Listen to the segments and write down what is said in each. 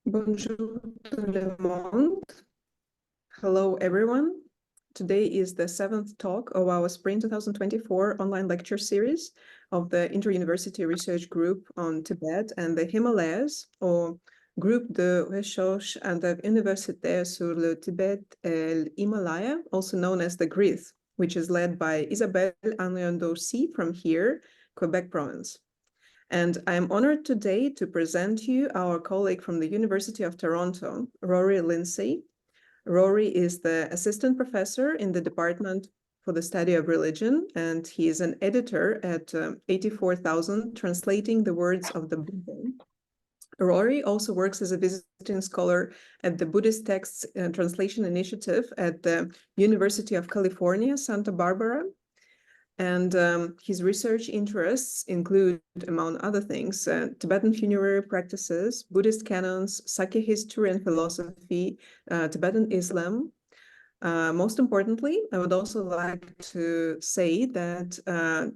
Bonjour tout le monde. Hello, everyone. Today is the 7th talk of our Spring 2024 online lecture series of the Inter-University Research Group on Tibet and the Himalayas, or Groupe de Recherche Interuniversitaire sur le Tibet et l'Himalaya, also known as the GRITH, which is led by Isabelle Andrian-Dorcy from here, Quebec province. And I am honored today to present you our colleague from the University of Toronto, Rory Lindsay. Rory is the assistant professor in the Department for the Study of Religion, and he is an editor at 84,000, translating the words of the Buddha. Rory also works as a visiting scholar at the Buddhist Texts Translation Initiative at the University of California, Santa Barbara. And his research interests include, among other things, Tibetan funerary practices, Buddhist canons, Sakya history and philosophy, Tibetan Islam. Most importantly, I would also like to say that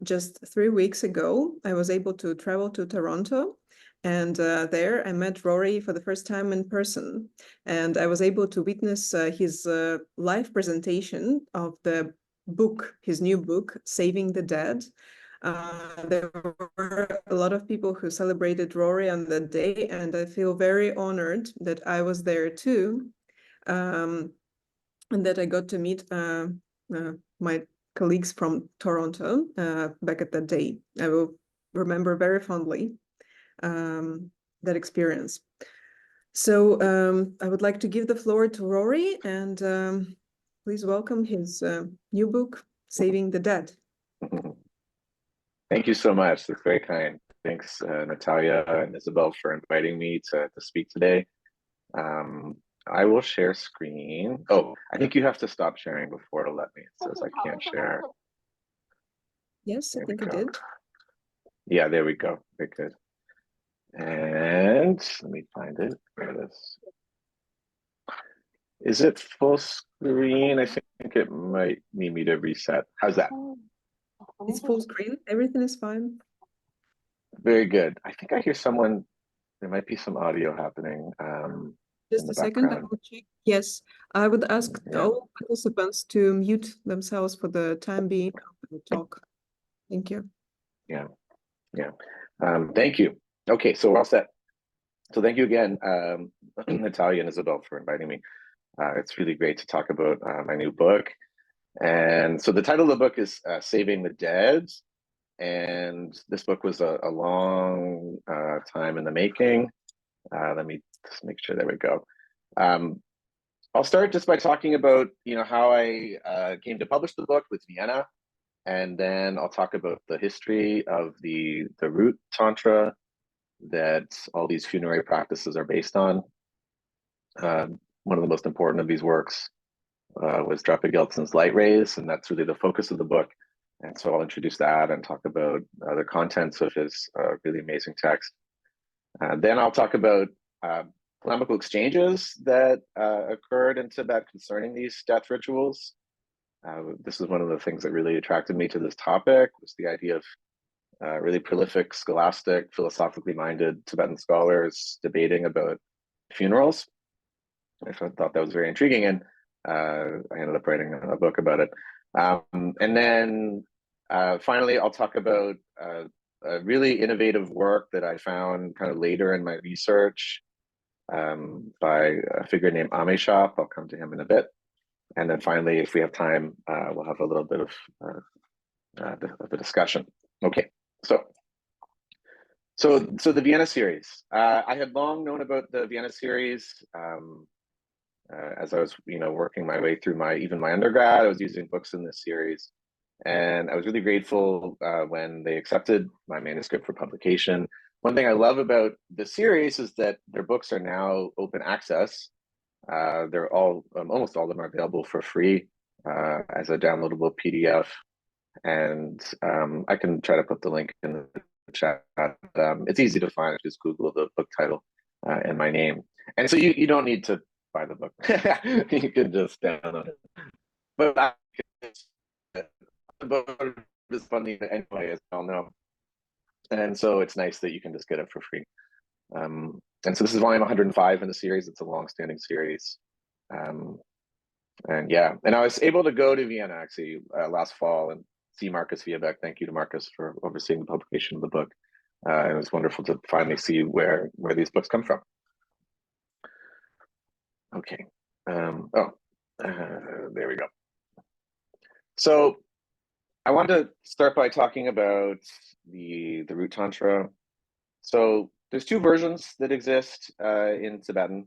just 3 weeks ago, I was able to travel to Toronto. And there I met Rory for the first time in person. And I was able to witness his live presentation of the book, his new book, Saving the Dead. There were a lot of people who celebrated Rory on that day, and I feel very honored that I was there too, and that I got to meet my colleagues from Toronto back at that day. I will remember very fondly that experience. So I would like to give the floor to Rory, and please welcome his new book, Saving the Dead. Thank you so much. That's very kind. Thanks, Natalia and Isabel, for inviting me to speak today. I will share screen. Oh, I think you have to stop sharing before it'll let me. It says I can't share. Yes, I think I did. Yeah, there we go. Very good. And let me find it. There it is. Is it full screen? I think it might need me to reset. How's that? It's full screen. Everything is fine. Very good. I think I hear someone. There might be some audio happening. Just a second, I will check. Yes, I would ask all participants to mute themselves for the time being of the talk. Thank you. Yeah. Thank you. Okay, so we're all set. So thank you again, Natalia and Isabel, for inviting me. It's really great to talk about my new book. And so the title of the book is Saving the Dead. And this book was a long time in the making. Let me just make sure, there we go. I'll start just by talking about, how I came to publish the book with Vienna. And then I'll talk about the history of the root Tantra that all these funerary practices are based on. One of the most important of these works was Drakpa Gyaltsen's Light Rays, and that's really the focus of the book. And so I'll introduce that and talk about the contents of his really amazing text. Then I'll talk about polemical exchanges that occurred in Tibet concerning these death rituals. This is one of the things that really attracted me to this topic, was the idea of really prolific, scholastic, philosophically minded Tibetan scholars debating about funerals. I thought that was very intriguing, and I ended up writing a book about it. And then finally, I'll talk about a really innovative work that I found kind of later in my research by a figure named Ameshap. I'll come to him in a bit. And then finally, if we have time, we'll have a little bit of a discussion. Okay, so the Vienna series. I had long known about the Vienna series. As I was, working my way through my undergrad, I was using books in this series, and I was really grateful when they accepted my manuscript for publication. One thing I love about the series is that their books are now open access. They're all, almost all of them are available for free as a downloadable PDF, and I can try to put the link in the chat. It's easy to find. Just Google the book title and my name, and so you don't need to buy the book. You can just download it. But the book is funding anyway, as we all know, and so it's nice that you can just get it for free. And so this is volume 105 in the series. It's a long-standing series. And yeah, and I was able to go to Vienna actually last fall and see Marcus Viebeck. Thank you to Marcus for overseeing the publication of the book. It was wonderful to finally see where these books come from. Okay. There we go. So I want to start by talking about the root tantra. So there's two versions that exist in Tibetan,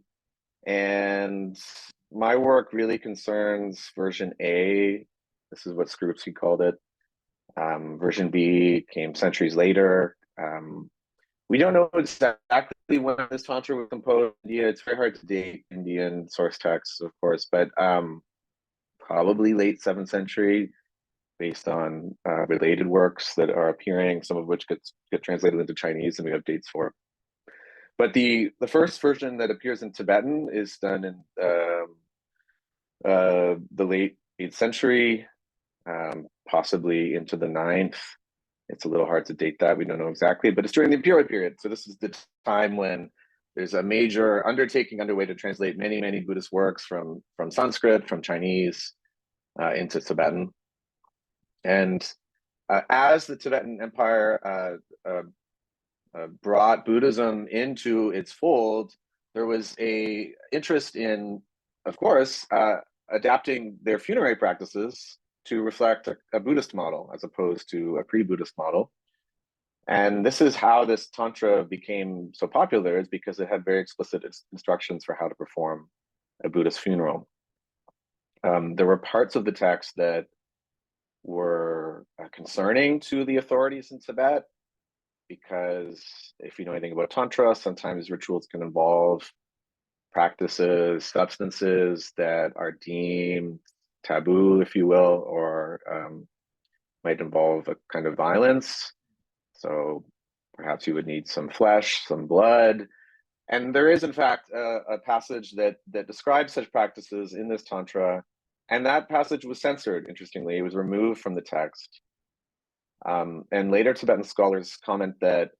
and my work really concerns version A. This is what Skrupski called it. Version B came centuries later. We don't know exactly when this tantra was composed in India. It's very hard to date Indian source texts, of course, but probably late 7th century, based on related works that are appearing, some of which get translated into Chinese, and we have dates for. But the first version that appears in Tibetan is done in the late 8th century, possibly into the 9th. It's a little hard to date that. We don't know exactly, but it's during the imperial period. So this is the time when there's a major undertaking underway to translate many, many Buddhist works from Sanskrit, from Chinese into Tibetan. And as the Tibetan Empire brought Buddhism into its fold, there was a interest in, of course, adapting their funerary practices to reflect a Buddhist model as opposed to a pre-Buddhist model. And this is how this tantra became so popular, is because it had very explicit instructions for how to perform a Buddhist funeral. There were parts of the text that were concerning to the authorities in Tibet, because if you know anything about tantra, sometimes rituals can involve practices, substances that are deemed taboo, if you will, or might involve a kind of violence. So perhaps you would need some flesh, some blood. And there is, in fact, a passage that describes such practices in this tantra. And that passage was censored, interestingly. It was removed from the text. And later Tibetan scholars comment that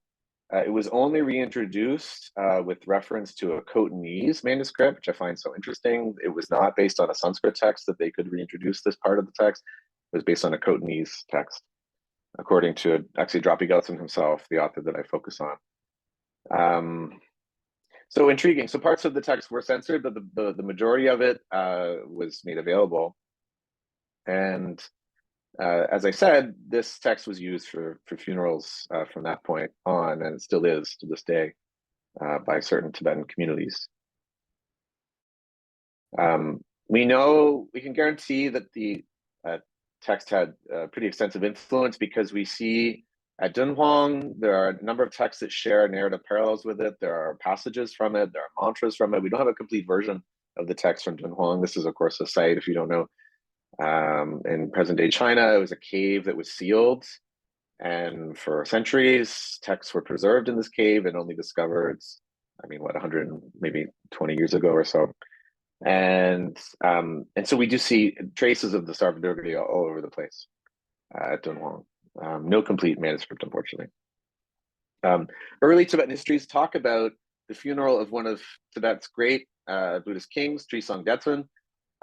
it was only reintroduced with reference to a Khotanese manuscript, which I find so interesting. It was not based on a Sanskrit text that they could reintroduce this part of the text. It was based on a Khotanese text, according to actually Drakpa Gyaltsen himself, the author that I focus on. So intriguing. So parts of the text were censored, but the majority of it was made available. And as I said, this text was used for funerals from that point on, and it still is to this day by certain Tibetan communities. We can guarantee that the text had pretty extensive influence, because we see at Dunhuang, there are a number of texts that share narrative parallels with it. There are passages from it, there are mantras from it. We don't have a complete version of the text from Dunhuang. This is, of course, a site, if you don't know. In present-day China, it was a cave that was sealed, and for centuries, texts were preserved in this cave and only discovered, 100, maybe 20 years ago or so. And so we do see traces of the Sarvadurgati all over the place at Dunhuang. No complete manuscript, unfortunately. Early Tibetan histories talk about the funeral of one of Tibet's great Buddhist kings, Trisong Detsen,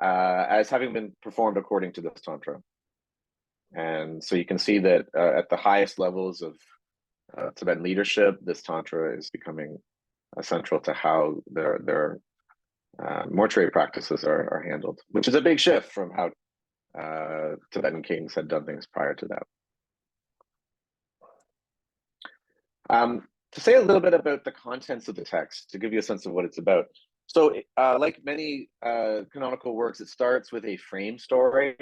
as having been performed according to this tantra. And so you can see that at the highest levels of Tibetan leadership, this tantra is becoming central to how their mortuary practices are handled, which is a big shift from how Tibetan kings had done things prior to that. To say a little bit about the contents of the text, to give you a sense of what it's about. So like many canonical works, it starts with a frame story.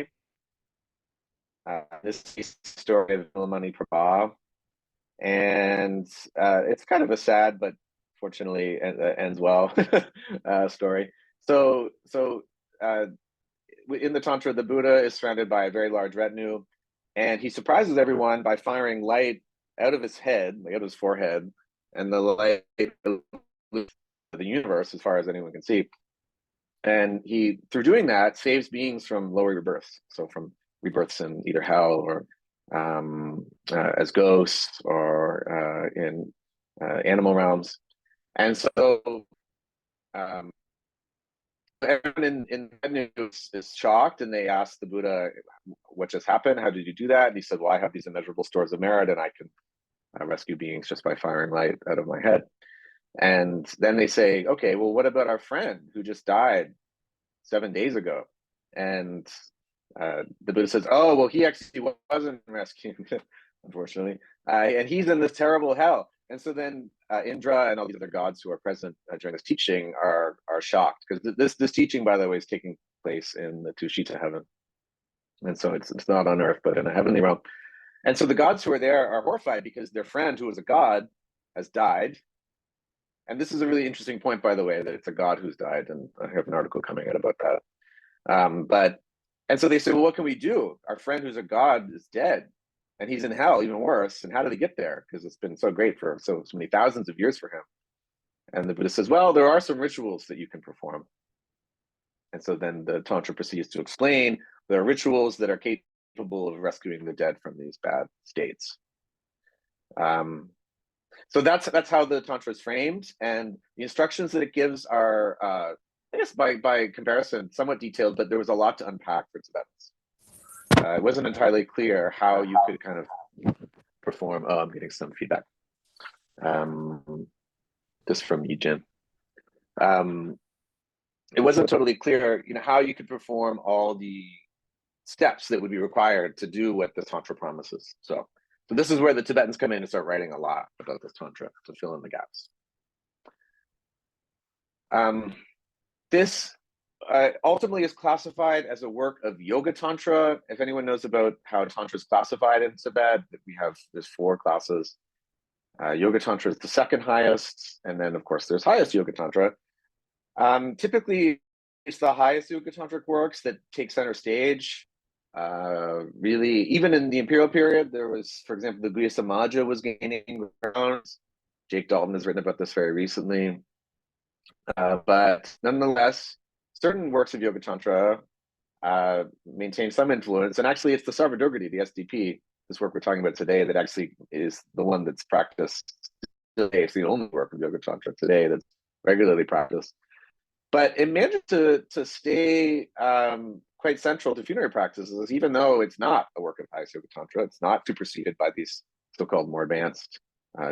This is the story of Vilamani Prabha. And it's kind of a sad, but fortunately ends well story. So in the Tantra, the Buddha is surrounded by a very large retinue, and he surprises everyone by firing light out of his head, like out of his forehead, and the light of the universe as far as anyone can see. And he, through doing that, saves beings from lower rebirths. So from rebirths in either hell or as ghosts or in animal realms. And so everyone in the news is shocked, and they ask the Buddha, what just happened? How did you do that? And he said, well, I have these immeasurable stores of merit, and I can rescue beings just by firing light out of my head. And then they say, okay, well, what about our friend who just died 7 days ago? And the Buddha says, oh, well, he actually wasn't rescued, unfortunately. And he's in this terrible hell. And so then Indra and all these other gods who are present during this teaching are shocked, because this teaching, by the way, is taking place in the Tushita heaven. And so it's not on earth, but in a heavenly realm. And so the gods who are there are horrified because their friend, who was a god, has died. And this is a really interesting point, by the way, that it's a god who's died. And I have an article coming out about that. And so they say, well, what can we do? Our friend who's a god is dead, and he's in hell, even worse. And how did he get there? Because it's been so great for so many thousands of years for him. And the Buddha says, well, there are some rituals that you can perform. And so then the Tantra proceeds to explain there are rituals that are capable of rescuing the dead from these bad states. So that's how the Tantra is framed, and the instructions that it gives are, I guess by comparison, somewhat detailed, but there was a lot to unpack for Tibetans. It wasn't entirely clear how you could kind of perform. Oh, I'm getting some feedback. Just from Yijin. It wasn't totally clear, how you could perform all the steps that would be required to do what the Tantra promises. So this is where the Tibetans come in and start writing a lot about this Tantra to fill in the gaps. This ultimately is classified as a work of yogatantra. If anyone knows about how Tantra is classified in Tibet, there's 4 classes. Yogatantra is the second highest, and then of course there's highest yogatantra. Typically, it's the highest yogatantric works that take center stage. Really, even in the imperial period, there was, for example, the Guya Samaja was gaining ground. Jake Dalton has written about this very recently. But nonetheless, certain works of Yogatantra maintain some influence. And actually, it's the Sarvadurgati, the SDP, this work we're talking about today, that actually is the one that's practiced today. It's the only work of Yogatantra today that's regularly practiced. But it managed to stay quite central to funerary practices, even though it's not a work of highest Yogatantra. It's not superseded by these so-called more advanced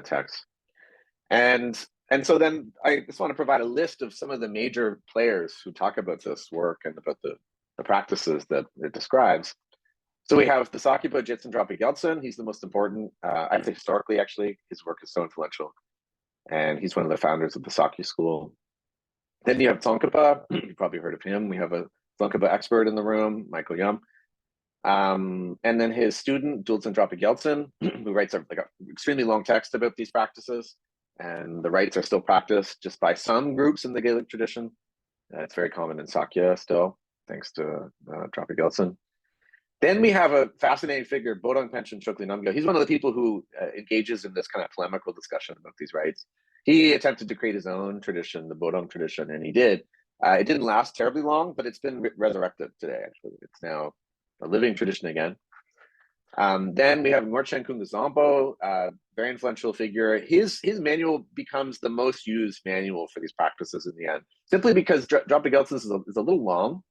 texts. And so then I just want to provide a list of some of the major players who talk about this work and about the practices that it describes. So we have the Sakya Jetsun Drakpa Gyaltsen. He's the most important. I think historically, actually, his work is so influential. And he's one of the founders of the Sakya school. Then you have Tsongkhapa. You've probably heard of him. We have a Tsongkhapa expert in the room, Michael Yum. And then his student, Jetsun Drakpa Gyaltsen, who writes an extremely long text about these practices. And the rites are still practiced just by some groups in the Gaelic tradition. It's very common in Sakya still, thanks to Drakpa Gyaltsen. Then we have a fascinating figure, Bodong Paṇchen Choklé Namgyal. He's one of the people who engages in this kind of polemical discussion about these rites. He attempted to create his own tradition, the Bodong tradition, and he did. It didn't last terribly long, but it's been resurrected today, actually. It's now a living tradition again. Then we have Paṇchen Choklé Namgyal, very influential figure. His manual becomes the most used manual for these practices in the end, simply because Drakpa Gyaltsen is a little long.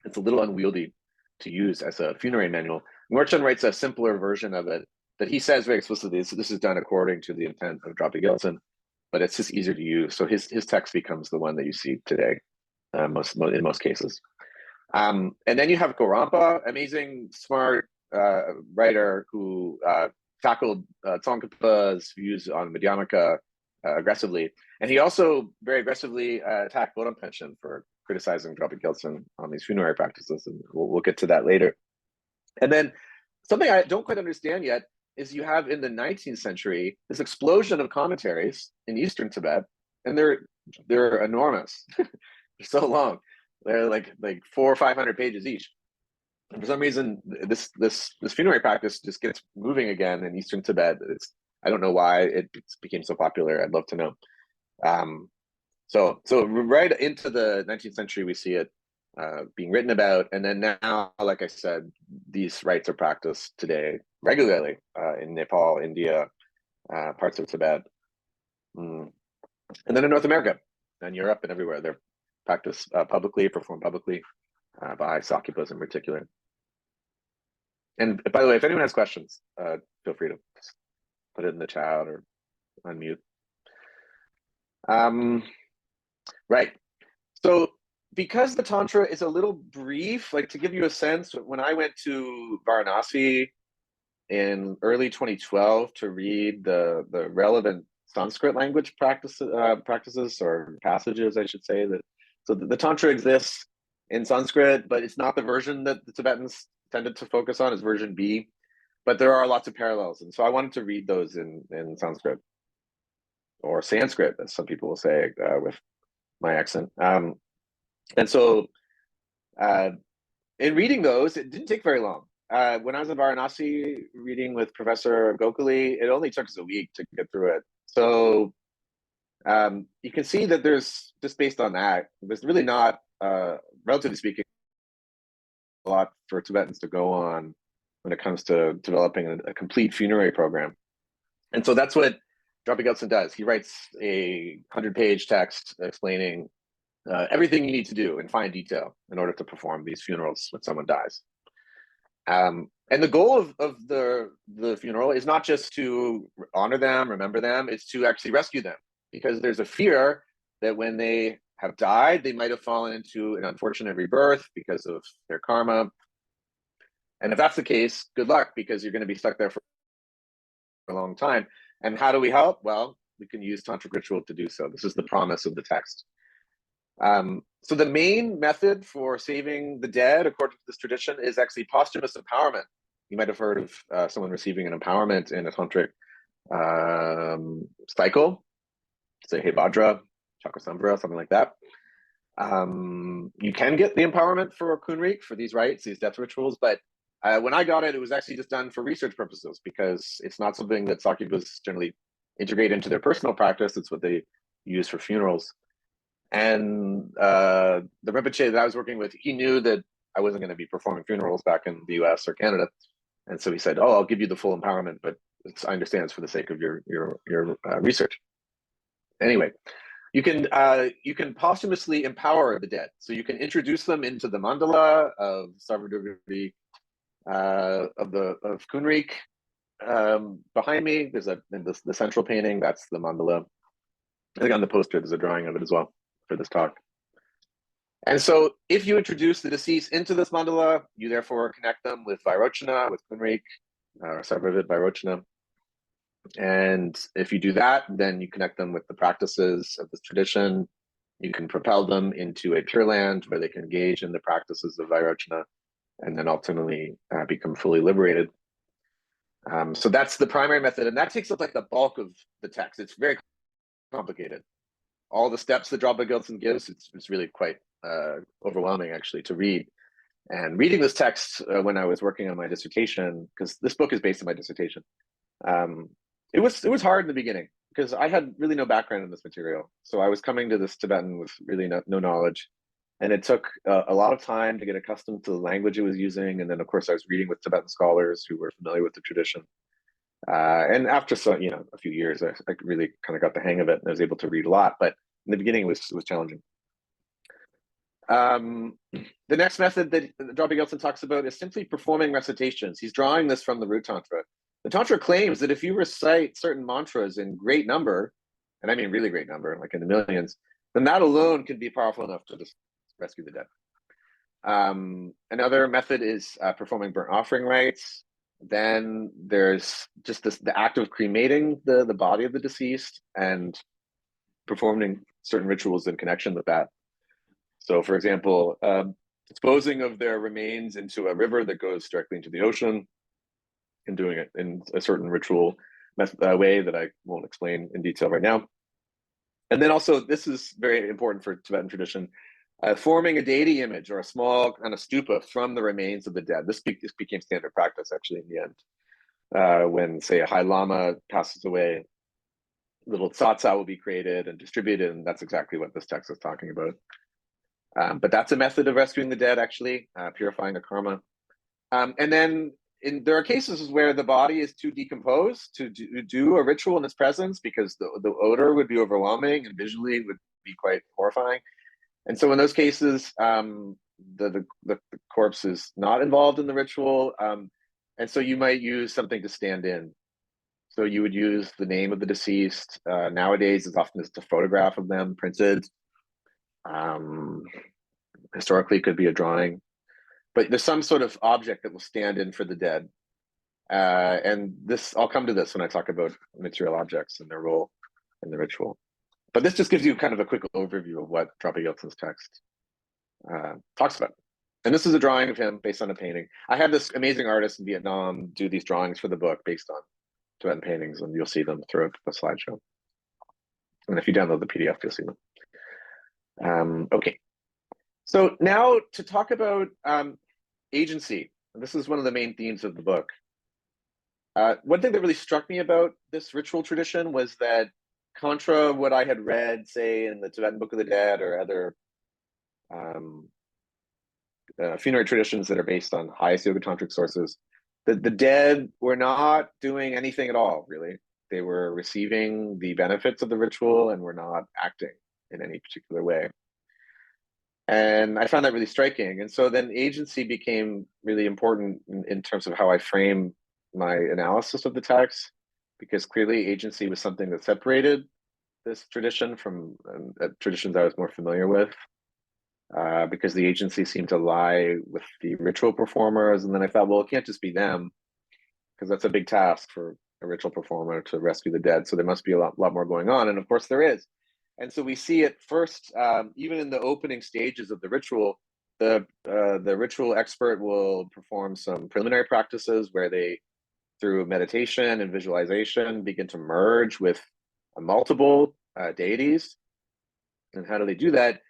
It's a little unwieldy to use as a funerary manual. Paṇchen writes a simpler version of it that he says very explicitly, so this is done according to the intent of Drakpa Gyaltsen, but it's just easier to use. So his text becomes the one that you see today, in most cases. And then you have Gorampa, amazing, smart writer who tackled Tsongkhapa's views on Madhyamaka aggressively. And he also very aggressively attacked Bodong Paṇchen for criticizing Drakpa Gyaltsen on these funerary practices, and we'll get to that later. And then something I don't quite understand yet is you have in the 19th century this explosion of commentaries in Eastern Tibet, and they're enormous. They're so long. They're like 400 or 500 pages each. And for some reason, this funerary practice just gets moving again in Eastern Tibet. I don't know why it became so popular. I'd love to know. So right into the 19th century, we see it being written about, and then now, like I said, these rites are practiced today regularly in Nepal, India, parts of Tibet. And then in North America and Europe and everywhere, they're practiced publicly, performed publicly by Sakyas in particular. And by the way, if anyone has questions, feel free to put it in the chat or unmute. Right. So because the Tantra is a little brief, like to give you a sense, when I went to Varanasi in early 2012 to read the relevant Sanskrit language practices or passages, I should say, that so the Tantra exists in Sanskrit, but it's not the version that the Tibetans tended to focus on, is version B. But there are lots of parallels, and so I wanted to read those in Sanskrit or Sanskrit, as some people will say with my accent. And so in reading those, it didn't take very long. When I was in Varanasi reading with Professor Gokhale, it only took us a week to get through it. So you can see that there's, just based on that, there's really not, relatively speaking, a lot for Tibetans to go on when it comes to developing a complete funerary program. And so that's what Drakpa Gyaltsen does. He writes a 100-page text explaining everything you need to do in fine detail in order to perform these funerals when someone dies. And the goal of the funeral is not just to honor them, remember them, it's to actually rescue them, because there's a fear that when they have died, they might have fallen into an unfortunate rebirth because of their karma. And if that's the case, good luck, because you're going to be stuck there for a long time. And how do we help? Well, we can use tantric ritual to do so. This is the promise of the text. So the main method for saving the dead, according to this tradition, is actually posthumous empowerment. You might have heard of someone receiving an empowerment in a tantric cycle, say Hebadra, Chakrasambhara, something like that. You can get the empowerment for Kunrik, for these rites, these death rituals, but when I got it, it was actually just done for research purposes, because it's not something that Sakyas generally integrate into their personal practice. It's what they use for funerals. And the Rinpoche that I was working with, he knew that I wasn't going to be performing funerals back in the US or Canada. And so he said, oh, I'll give you the full empowerment, but I understand it's for the sake of your research. Anyway, you can posthumously empower the dead. So you can introduce them into the mandala of Sarvadurgatipariśodhana of Kunrik. Behind me, there's the central painting, that's the mandala. I think on the poster there's a drawing of it as well for this talk. And so if you introduce the deceased into this mandala, you therefore connect them with Vairochana, with Kunrik, or Sarvadurgatipariśodhana Vairochana. And if you do that, then you connect them with the practices of this tradition. You can propel them into a pure land where they can engage in the practices of Vairochana and then ultimately become fully liberated. So that's the primary method, and that takes up like the bulk of the text. It's very complicated. All the steps that Drakpa Gyaltsen gives, it's really quite overwhelming actually to read. And reading this text when I was working on my dissertation, because this book is based on my dissertation, it was hard in the beginning because I had really no background in this material. So I was coming to this Tibetan with really no knowledge. And it took a lot of time to get accustomed to the language it was using. And then, of course, I was reading with Tibetan scholars who were familiar with the tradition. And after a few years, I really kind of got the hang of it and I was able to read a lot. But in the beginning, it was challenging. The next method that Drakpa Gyaltsen talks about is simply performing recitations. He's drawing this from the root Tantra. The Tantra claims that if you recite certain mantras in great number, and I mean really great number, like in the millions, then that alone can be powerful enough to just rescue the dead. Another method is performing burnt offering rites. Then there's just the act of cremating the body of the deceased and performing certain rituals in connection with that. So, for example, disposing of their remains into a river that goes directly into the ocean and doing it in a certain ritual way that I won't explain in detail right now. And then also, this is very important for Tibetan tradition, forming a deity image or a small kind of stupa from the remains of the dead. This became standard practice actually in the end. When, say, a High Lama passes away, little tsatsa will be created and distributed, and that's exactly what this text is talking about. But that's a method of rescuing the dead, actually, purifying the karma. And then there are cases where the body is too decomposed to do a ritual in its presence because the odor would be overwhelming and visually would be quite horrifying. And so in those cases, the corpse is not involved in the ritual. And so you might use something to stand in. So you would use the name of the deceased. Nowadays, as often as a photograph of them printed. Historically, it could be a drawing. But there's some sort of object that will stand in for the dead. And this, I'll come to this when I talk about material objects and their role in the ritual. But this just gives you kind of a quick overview of what Drakpa Gyaltsen's text talks about. And this is a drawing of him based on a painting. I had this amazing artist in Vietnam do these drawings for the book based on Tibetan paintings, and you'll see them throughout the slideshow. And if you download the PDF, you'll see them. Okay. So now to talk about agency. This is one of the main themes of the book. One thing that really struck me about this ritual tradition was that, contra what I had read, say, in the Tibetan Book of the Dead or other funerary traditions that are based on highest yogatantric sources, the dead were not doing anything at all, really. They were receiving the benefits of the ritual and were not acting in any particular way. And I found that really striking. And so then agency became really important in terms of how I frame my analysis of the text, because clearly agency was something that separated this tradition from traditions I was more familiar with, because the agency seemed to lie with the ritual performers. And then I thought, well, it can't just be them, because that's a big task for a ritual performer to rescue the dead. So there must be a lot more going on. And of course there is. And so we see it first, even in the opening stages of the ritual, the ritual expert will perform some preliminary practices where they, through meditation and visualization, begin to merge with multiple deities. And how do they do that?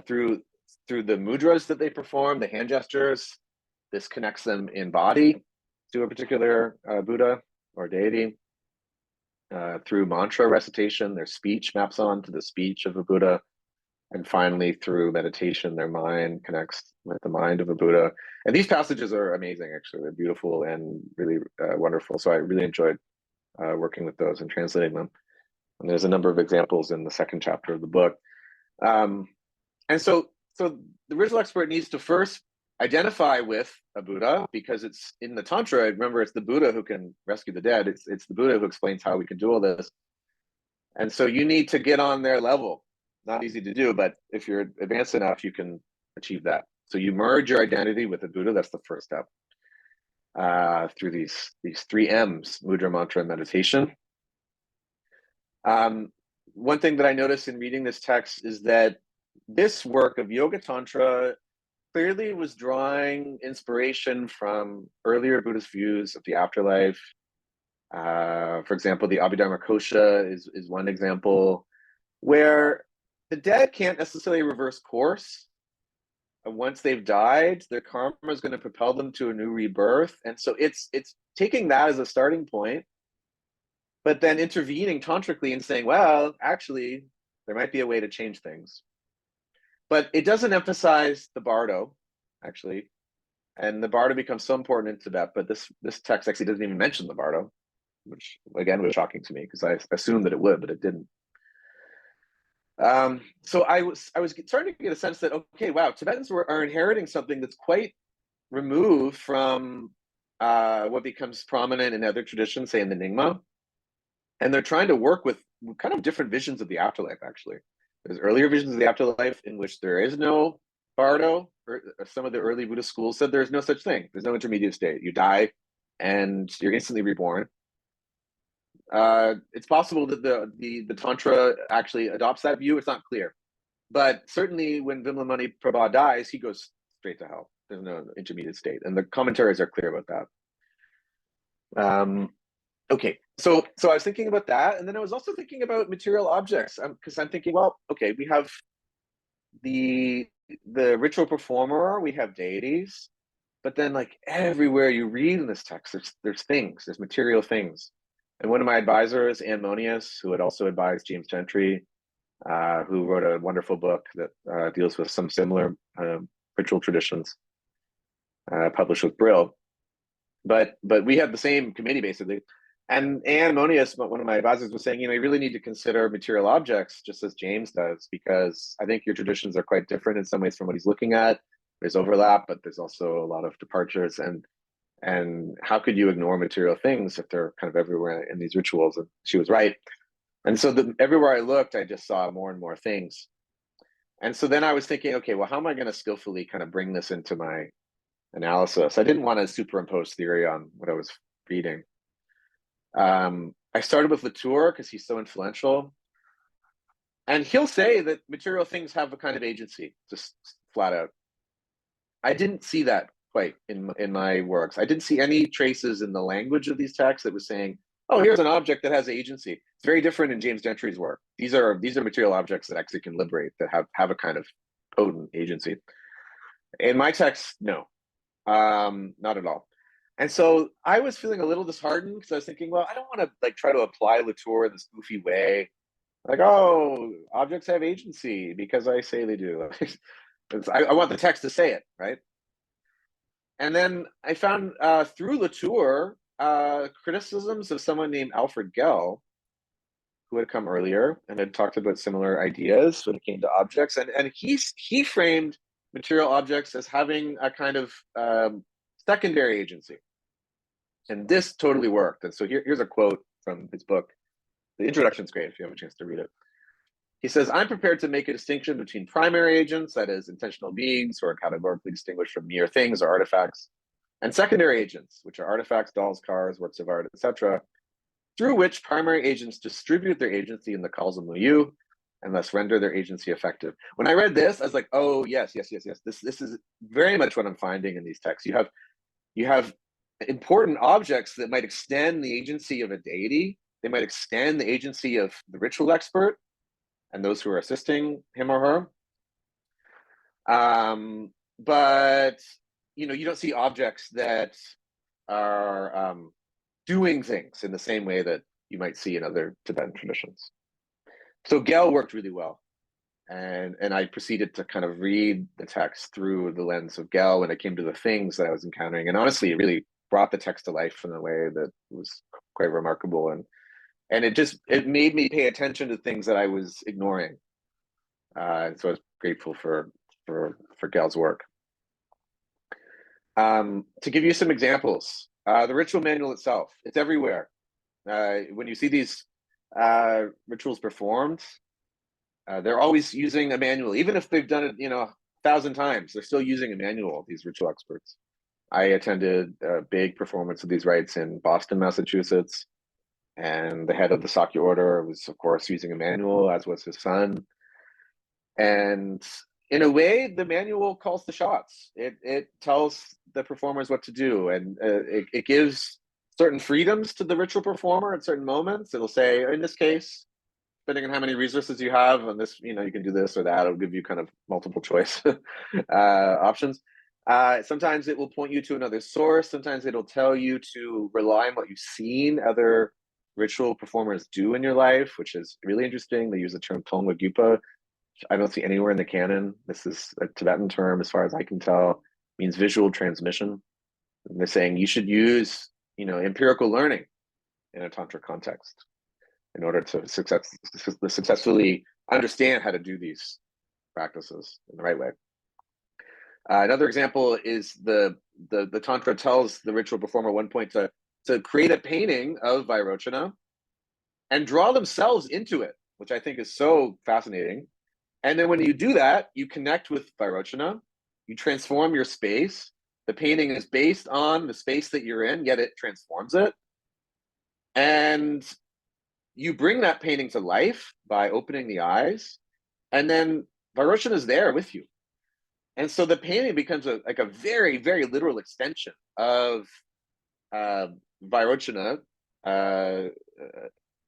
Through the mudras that they perform, the hand gestures. This connects them in body to a particular Buddha or deity. Through mantra recitation, their speech maps on to the speech of a Buddha. And finally, through meditation, their mind connects with the mind of a Buddha. And these passages are amazing, actually. They're beautiful and really wonderful. So I really enjoyed working with those and translating them. And there's a number of examples in the second chapter of the book. And so the ritual expert needs to first identify with a Buddha, because it's in the Tantra, remember, it's the Buddha who can rescue the dead. It's the Buddha who explains how we can do all this. And so you need to get on their level. Not easy to do, but if you're advanced enough, you can achieve that. So you merge your identity with the Buddha. That's the first step. Through these 3 M's, mudra, mantra, and meditation. One thing that I noticed in reading this text is that this work of Yoga Tantra clearly was drawing inspiration from earlier Buddhist views of the afterlife. For example, the Abhidharma Kosha is one example, where the dead can't necessarily reverse course. Once they've died, their karma is going to propel them to a new rebirth. And so it's taking that as a starting point, but then intervening tantrically and saying, well, actually, there might be a way to change things. But it doesn't emphasize the bardo, actually. And the bardo becomes so important in Tibet, but this text actually doesn't even mention the bardo, which again was shocking to me, because I assumed that it would, but it didn't. So I was starting to get a sense that, okay, wow, Tibetans are inheriting something that's quite removed from what becomes prominent in other traditions, say in the Nyingma. And they're trying to work with kind of different visions of the afterlife, actually. There's earlier visions of the afterlife in which there is no bardo, or some of the early Buddhist schools said there's no such thing. There's no intermediate state. You die and you're instantly reborn. It's possible that the Tantra actually adopts that view. It's not clear. But certainly when Vimlamani Prabha dies, he goes straight to hell. There's no intermediate state. And the commentaries are clear about that. Okay, so I was thinking about that, and then I was also thinking about material objects, because I'm thinking, well, okay, we have the ritual performer, we have deities, but then like everywhere you read in this text, there's things, there's material things. And one of my advisors, Anne Monius, who had also advised James Gentry, who wrote a wonderful book that deals with some similar ritual traditions, published with Brill, but we have the same committee basically. And Ammonius, one of my advisors, was saying, you really need to consider material objects just as James does, because I think your traditions are quite different in some ways from what he's looking at. There's overlap, but there's also a lot of departures. And how could you ignore material things if they're kind of everywhere in these rituals? And she was right. And so everywhere I looked, I just saw more and more things. And so then I was thinking, okay, well, how am I going to skillfully kind of bring this into my analysis? I didn't want to superimpose theory on what I was reading. I started with Latour because he's so influential. And he'll say that material things have a kind of agency, just flat out. I didn't see that quite in my works. I didn't see any traces in the language of these texts that was saying, oh, here's an object that has agency. It's very different in James Gentry's work. These are material objects that actually can liberate, that have a kind of potent agency. In my text, no, not at all. And so I was feeling a little disheartened because I was thinking, well, I don't want to like try to apply Latour in this goofy way. Like, oh, objects have agency because I say they do. I want the text to say it, right? And then I found through Latour criticisms of someone named Alfred Gell, who had come earlier and had talked about similar ideas when it came to objects. And he framed material objects as having a kind of secondary agency. And this totally worked. And so here's a quote from his book. The introduction's great if you have a chance to read it. He says, I'm prepared to make a distinction between primary agents, that is, intentional beings who are categorically distinguished from mere things or artifacts, and secondary agents, which are artifacts, dolls, cars, works of art, etc., through which primary agents distribute their agency in the causal milieu and thus render their agency effective. When I read this, I was like, oh, yes. This is very much what I'm finding in these texts. You have important objects that might extend the agency of a deity. They might extend the agency of the ritual expert and those who are assisting him or her. But you don't see objects that are doing things in the same way that you might see in other Tibetan traditions. So Gell worked really well. And I proceeded to kind of read the text through the lens of Gell when it came to the things that I was encountering. And honestly, it really brought the text to life in a way that was quite remarkable. And it made me pay attention to things that I was ignoring. And so I was grateful for Gell's work. To give you some examples, the ritual manual itself, it's everywhere. When you see these rituals performed, they're always using a manual. Even if they've done it 1,000 times, they're still using a manual, these ritual experts. I attended a big performance of these rites in Boston, Massachusetts, and the head of the Sakya order was, of course, using a manual, as was his son. And in a way, the manual calls the shots. It tells the performers what to do, and it gives certain freedoms to the ritual performer at certain moments. It'll say, in this case, depending on how many resources you have on this, you can do this or that. It'll give you kind of multiple choice options. Sometimes it will point you to another source. Sometimes it'll tell you to rely on what you've seen other ritual performers do in your life, which is really interesting. They use the term Tongwa Gyupa, which I don't see anywhere in the canon. This is a Tibetan term, as far as I can tell. It means visual transmission. And they're saying you should use, empirical learning in a tantra context in order to successfully understand how to do these practices in the right way. Another example is the tantra tells the ritual performer at one point to create a painting of Vairochana and draw themselves into it, which I think is so fascinating. And then when you do that, you connect with Vairochana, you transform your space. The painting is based on the space that you're in, yet it transforms it. And you bring that painting to life by opening the eyes, and then Vairochana is there with you. And so the painting becomes a very, very literal extension of Vairochana.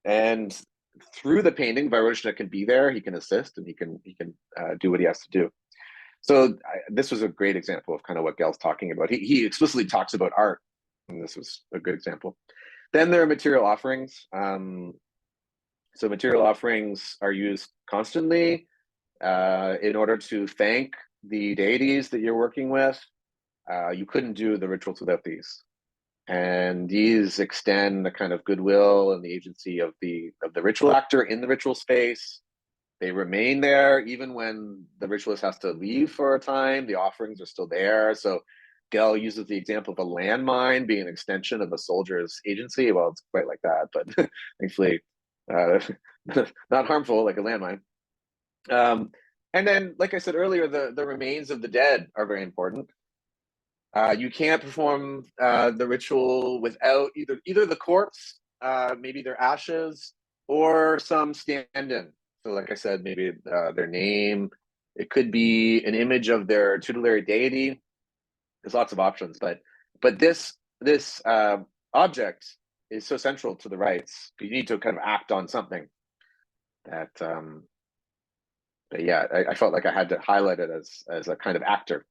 And through the painting, Vairochana can be there, he can assist, and he can do what he has to do. So this was a great example of kind of what Gell's talking about. He explicitly talks about art, and this was a good example. Then there are material offerings. So material offerings are used constantly in order to thank the deities that you're working with. You couldn't do the rituals without these. And these extend the kind of goodwill and the agency of the ritual actor in the ritual space. They remain there even when the ritualist has to leave for a time. The offerings are still there. So Gell uses the example of a landmine being an extension of a soldier's agency. Well, it's quite like that, but thankfully not harmful like a landmine. And then, like I said earlier, the remains of the dead are very important. You can't perform the ritual without either the corpse, maybe their ashes, or some stand-in. So like I said, maybe their name. It could be an image of their tutelary deity. There's lots of options, but this object is so central to the rites. You need to kind of act on something that but yeah, I felt like I had to highlight it as a kind of actor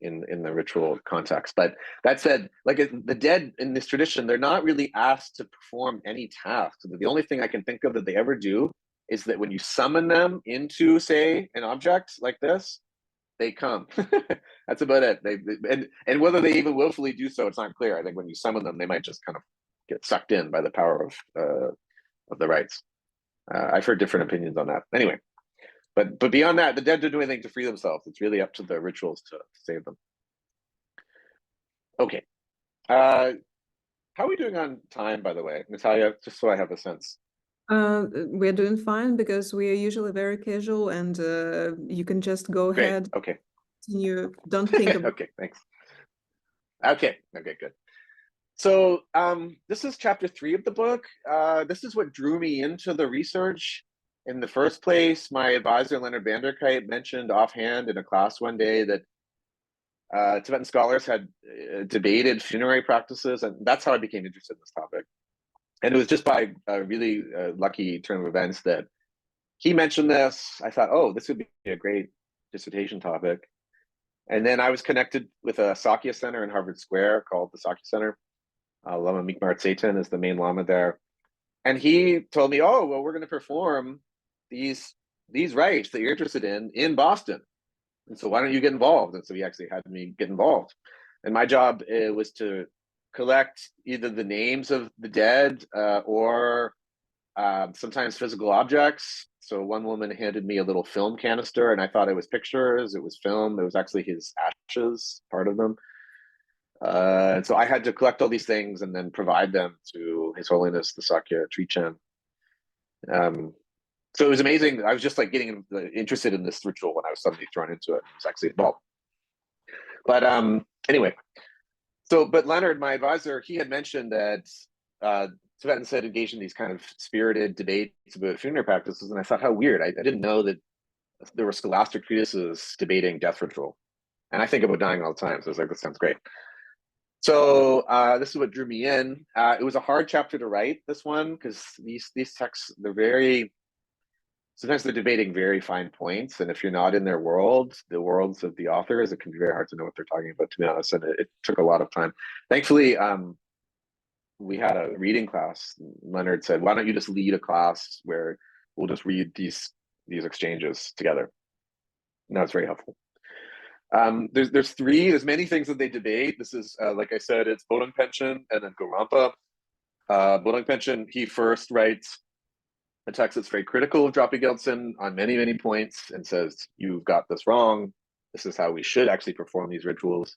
in the ritual context. But that said, like the dead in this tradition, they're not really asked to perform any tasks. The only thing I can think of that they ever do is that when you summon them into, say, an object like this, they come. That's about it. And whether they even willfully do so, it's not clear. I think when you summon them, they might just kind of get sucked in by the power of the rites. I've heard different opinions on that. Anyway, but beyond that, the dead don't do anything to free themselves. It's really up to the rituals to save them. Okay. How are we doing on time, by the way, Natalia? Just so I have a sense. We're doing fine because we are usually very casual, and you can just go Great. ahead. Okay. You don't think about. Okay, thanks. Okay, good. So this is chapter 3 of the book. This is what drew me into the research in the first place. My advisor, Leonard Vanderkuyt, mentioned offhand in a class one day that Tibetan scholars had debated funerary practices, and that's how I became interested in this topic. And it was just by a really lucky turn of events that he mentioned this. I thought, oh, this would be a great dissertation topic. And then I was connected with a Sakya center in Harvard Square called the Sakya Center. Lama Mikmar Tseten is the main lama there. And he told me, oh, well, we're going to perform these rites that you're interested in Boston. And so why don't you get involved? And so he actually had me get involved. And my job was to collect either the names of the dead or sometimes physical objects. So one woman handed me a little film canister, and I thought it was pictures. It was film. It was actually his ashes, part of them. And so I had to collect all these things and then provide them to His Holiness the Sakya Trichan. So it was amazing. I was just like getting interested in this ritual when I was suddenly thrown into it. It was actually involved. But anyway, but Leonard, my advisor, he had mentioned that Tibetans had engaged in these kind of spirited debates about funerary practices, and I thought, how weird. I didn't know that there were scholastic treatises debating death ritual. And I think about dying all the time, so I was like, this sounds great. So this is what drew me in. It was a hard chapter to write, this one, because these texts, sometimes they're debating very fine points, and if you're not in their world, the worlds of the authors, it can be very hard to know what they're talking about, to be honest, and it took a lot of time. Thankfully, we had a reading class. Leonard said, why don't you just lead a class where we'll just read these exchanges together? And that was very helpful. There's many things that they debate. This is, like I said, it's Bodong Paṇchen and then Gorampa. Bodong Paṇchen, he first writes a text that's very critical of Drakpa Gyaltsen on many, many points and says, you've got this wrong. This is how we should actually perform these rituals.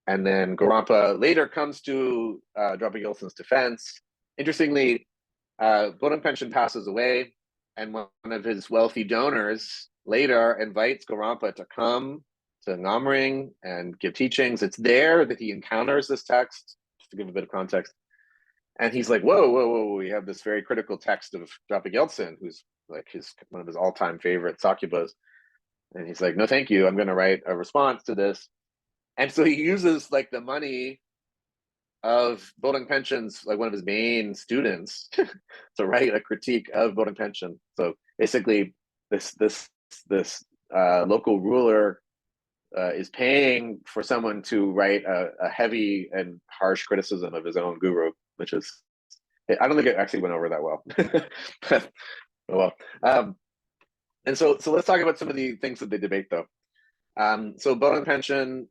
And then Gorampa later comes to Drakpa Gyaltsen's defense. Interestingly, Bodong Paṇchen passes away, and one of his wealthy donors later invites Gorampa to come to Namring and give teachings. It's there that he encounters this text, just to give a bit of context. And he's like, whoa, we have this very critical text of Drakpa Gyaltsen, who's like one of his all-time favorite Sakyabhas. And he's like, no, thank you. I'm going to write a response to this. And so he uses like the money of Bodong Paṇchen's, like one of his main students, to write a critique of Bodong Paṇchen. So basically, this local ruler is paying for someone to write a heavy and harsh criticism of his own guru, which is, I don't think it actually went over that well. But, oh well. And so let's talk about some of the things that they debate, though. So Bodong Paṇchen,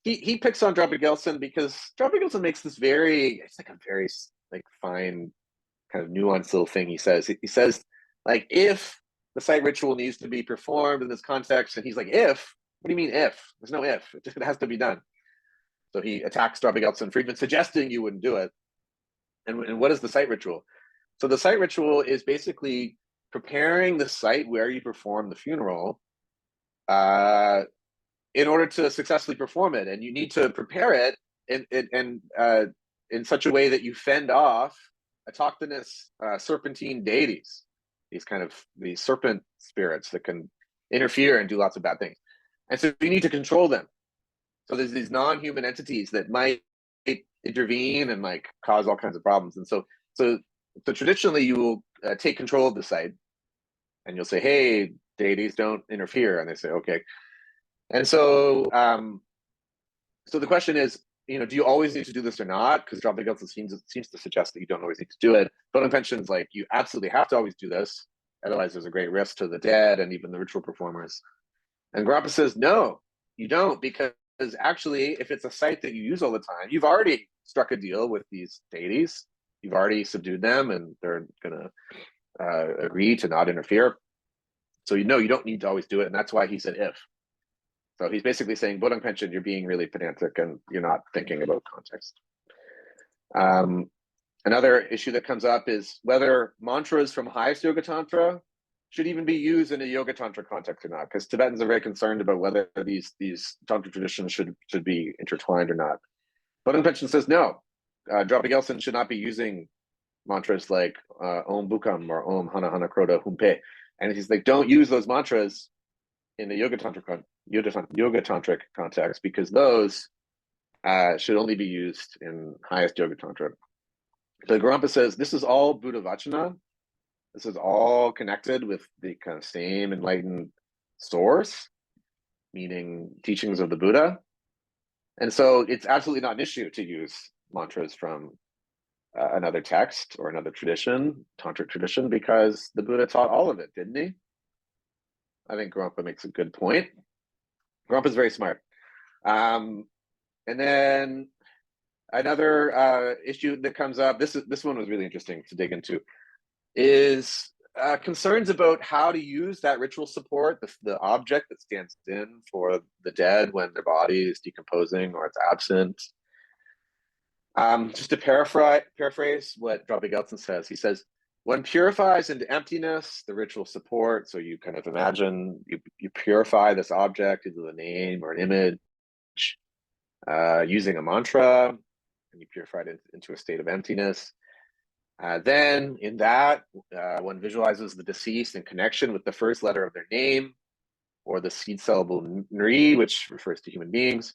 he picks on Drakpa Gyaltsen because Drakpa Gyaltsen makes this it's like a very like fine kind of nuanced little thing. He says like, if the site ritual needs to be performed in this context, and he's like, if, what do you mean if? There's no if, it has to be done. So he attacks Drakpa Gyaltsen Friedman, suggesting you wouldn't do it. And what is the site ritual? So the site ritual is basically preparing the site where you perform the funeral in order to successfully perform it. And you need to prepare it in such a way that you fend off autochthonous serpentine deities, these serpent spirits that can interfere and do lots of bad things. And so you need to control them. So there's these non-human entities that might intervene and like cause all kinds of problems. And so traditionally you will take control of the site, and you'll say, hey, deities, don't interfere. And they say, okay. And so so the question is, do you always need to do this or not? Because Drakpa Gyaltsen seems to suggest that you don't always need to do it. Bodong Paṇchen's like, you absolutely have to always do this. Otherwise, there's a great risk to the dead and even the ritual performers. And Gorampa says, no, you don't, because actually, if it's a site that you use all the time, you've already struck a deal with these deities. You've already subdued them, and they're going to agree to not interfere. So you don't need to always do it, and that's why he said if. So he's basically saying, Bodong Paṇchen, you're being really pedantic, and you're not thinking about context. Another issue that comes up is whether mantras from highest yogatantra should even be used in a yogatantra context or not, because Tibetans are very concerned about whether these tantra traditions should be intertwined or not. Bodong Paṇchen says no. Drakpa Gyaltsen should not be using mantras like Om Bukam or Om Hana Hana Kroda Humpe. And he's like, don't use those mantras in the yogatantric context, because those should only be used in highest yogatantra. So Gorampa says this is all Buddha Vachana. This is all connected with the kind of same enlightened source, meaning teachings of the Buddha. And so it's absolutely not an issue to use mantras from another text or another tradition, tantric tradition, because the Buddha taught all of it, didn't he? I think Gorampa makes a good point. Gorampa's very smart. And then another issue that comes up, this one was really interesting to dig into, is concerns about how to use that ritual support, the object that stands in for the dead when their body is decomposing or it's absent. Just to paraphrase what Drakpa Gyaltsen says, he says, one purifies into emptiness the ritual support. So you kind of imagine you purify this object into a name or an image using a mantra, and you purify it into a state of emptiness. Then in that, one visualizes the deceased in connection with the first letter of their name, or the seed syllable Nri, which refers to human beings,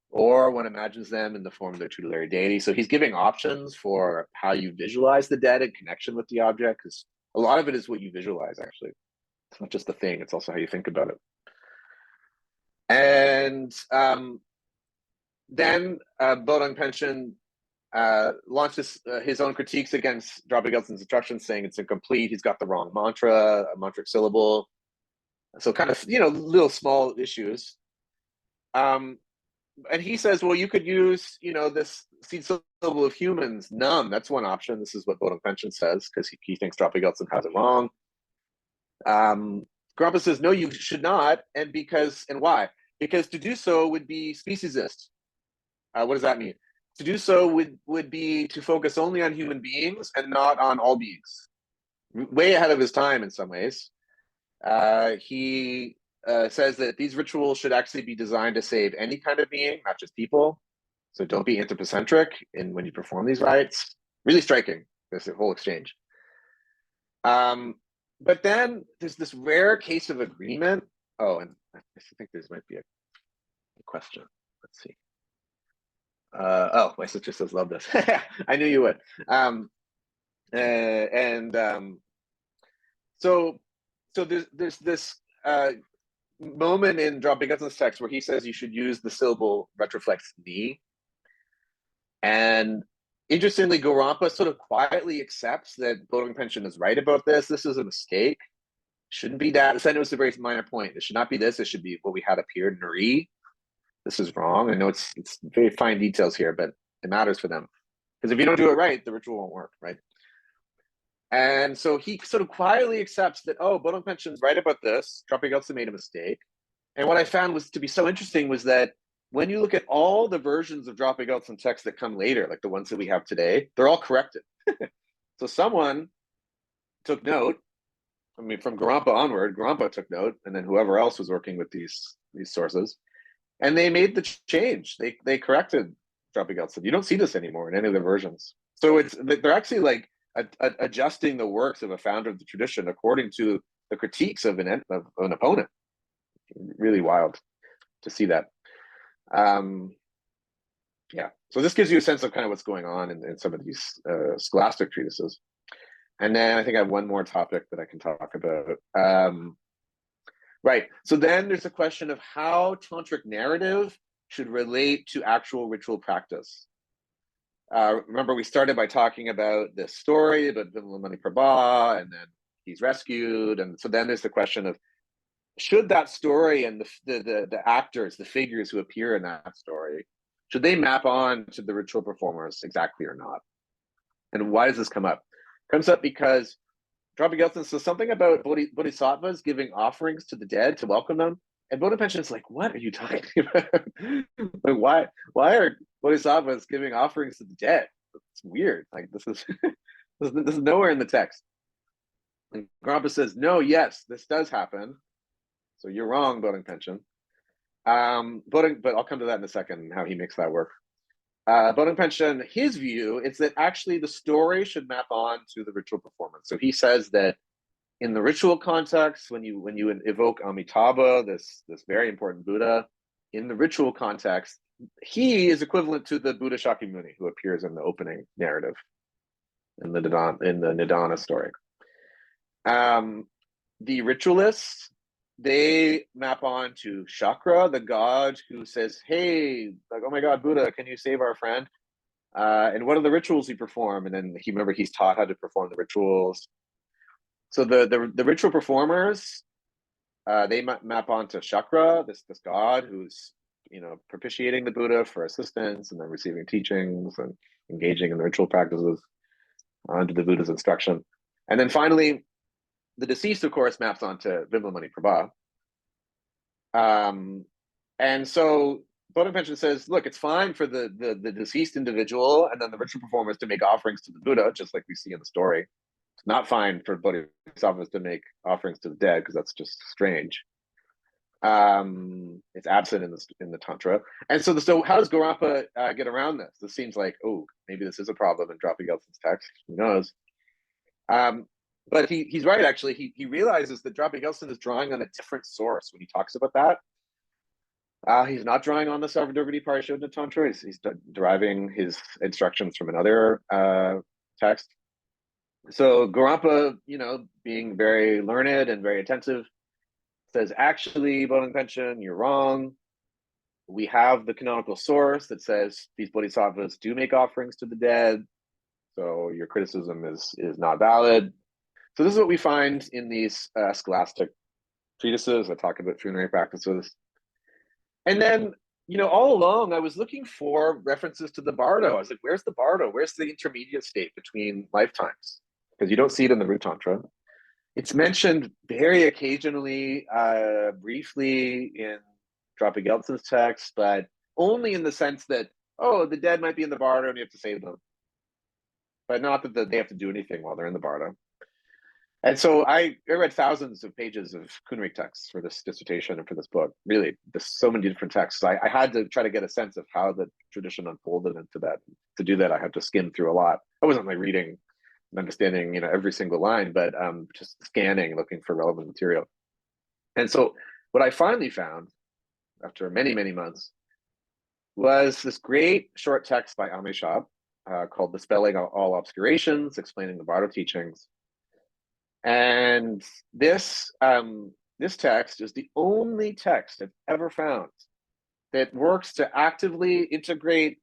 or one imagines them in the form of their tutelary deity. So he's giving options for how you visualize the dead in connection with the object, because a lot of it is what you visualize, actually. It's not just the thing, it's also how you think about it. And then Bodong Paṇchen launches his own critiques against Drakpa Gyaltsen's instructions, saying it's incomplete. He's got the wrong mantra, a mantric syllable. So kind of, little small issues. And he says, well, you could use, this seed syllable of humans, num. That's one option. This is what Bodong Paṇchen says, because he thinks Drakpa Gyaltsen has it wrong. Gorampa says, no, you should not. And why? Because to do so would be speciesist. What does that mean? To do so would be to focus only on human beings and not on all beings. Way ahead of his time in some ways. He says that these rituals should actually be designed to save any kind of being, not just people. So don't be anthropocentric when you perform these rites. Really striking, this whole exchange. But then there's this rare case of agreement. Oh, and I think there might be a question. Let's see. Oh, my sister says, love this. I knew you would. So there's this moment in Drakpa Gyaltsen's text where he says you should use the syllable retroflex ni. And interestingly, Gorampa sort of quietly accepts that Bodong Paṇchen is right about this. This is a mistake. Shouldn't be that. It was a very minor point. It should not be this. It should be what we had up here, Nri. this is wrong. I know it's very fine details here, but it matters for them. Because if you don't do it right, the ritual won't work, right? And so he sort of quietly accepts that, oh, Bodong Paṇchen's right about this. Drakpa Gyaltsen made a mistake. And what I found was to be so interesting was that when you look at all the versions of Drakpa Gyaltsen texts that come later, like the ones that we have today, they're all corrected. So someone took note. I mean, from Gorampa onward, Gorampa took note, and then whoever else was working with these sources, and they made the change. They corrected Drakpa Gyaltsen. You don't see this anymore in any of the versions. So they're actually like adjusting the works of a founder of the tradition according to the critiques of an opponent. Really wild to see that. Yeah, so this gives you a sense of kind of what's going on in some of these scholastic treatises. And then I think I have one more topic that I can talk about. Right, so then there's a question of how tantric narrative should relate to actual ritual practice. Remember, we started by talking about this story about Vimala Prabha, and then he's rescued. And so then there's the question of, should that story and the actors, the figures who appear in that story, should they map on to the ritual performers exactly or not? And why does this come up? It comes up because Drakpa Gyaltsen says something about bodhisattvas giving offerings to the dead to welcome them. And Bodong Paṇchen is like, what are you talking about? Like, why are bodhisattvas giving offerings to the dead? It's weird. Like, this is this is nowhere in the text. And Gorampa says, no, yes, this does happen. So you're wrong, Bodong Paṇchen. But I'll come to that in a second, how he makes that work. Bodong Paṇchen, his view is that actually the story should map on to the ritual performance. So he says that in the ritual context, when you evoke Amitabha, this very important Buddha, in the ritual context, he is equivalent to the Buddha Shakyamuni who appears in the opening narrative in the Nidana story. The ritualists, they map on to Chakra, the god who says, hey, like, oh my God, Buddha, can you save our friend? And what are the rituals you perform? And then he's taught how to perform the rituals. So the ritual performers, they map onto Chakra, this god who's propitiating the Buddha for assistance and then receiving teachings and engaging in the ritual practices under the Buddha's instruction. And then finally, the deceased, of course, maps onto Vimala Prabha. And so Bodong Paṇchen says, look, it's fine for the deceased individual and then the ritual performers to make offerings to the Buddha, just like we see in the story. It's not fine for bodhisattvas to make offerings to the dead because that's just strange. It's absent in the Tantra. And so how does Gorampa get around this? This seems like, oh, maybe this is a problem in Drakpa Gyaltsen's text. Who knows? But he's right, actually. He realizes that Drakpa Gyaltsen is drawing on a different source when he talks about that. He's not drawing on the Sarvadurgatipariśodhana Tantra. He's deriving his instructions from another text. So Gorampa, being very learned and very attentive, says, actually, Bodong Paṇchen, you're wrong. We have the canonical source that says these bodhisattvas do make offerings to the dead. So your criticism is not valid. So this is what we find in these scholastic treatises that talk about funerary practices. And then, all along, I was looking for references to the bardo. I was like, where's the bardo? Where's the intermediate state between lifetimes? Because you don't see it in the root tantra. It's mentioned very occasionally, briefly in Drakpa Gyaltsen's text, but only in the sense that, oh, the dead might be in the bardo and you have to save them. But not that they have to do anything while they're in the bardo. And so I read thousands of pages of Kunrig texts for this dissertation and for this book. Really, there's so many different texts. I had to try to get a sense of how the tradition unfolded into that. To do that, I had to skim through a lot. I wasn't like reading and understanding, every single line, but just scanning, looking for relevant material. And so what I finally found after many, many months was this great short text by Ameshap called Dispelling All Obscurations, Explaining the Bardo Teachings. And this text is the only text I've ever found that works to actively integrate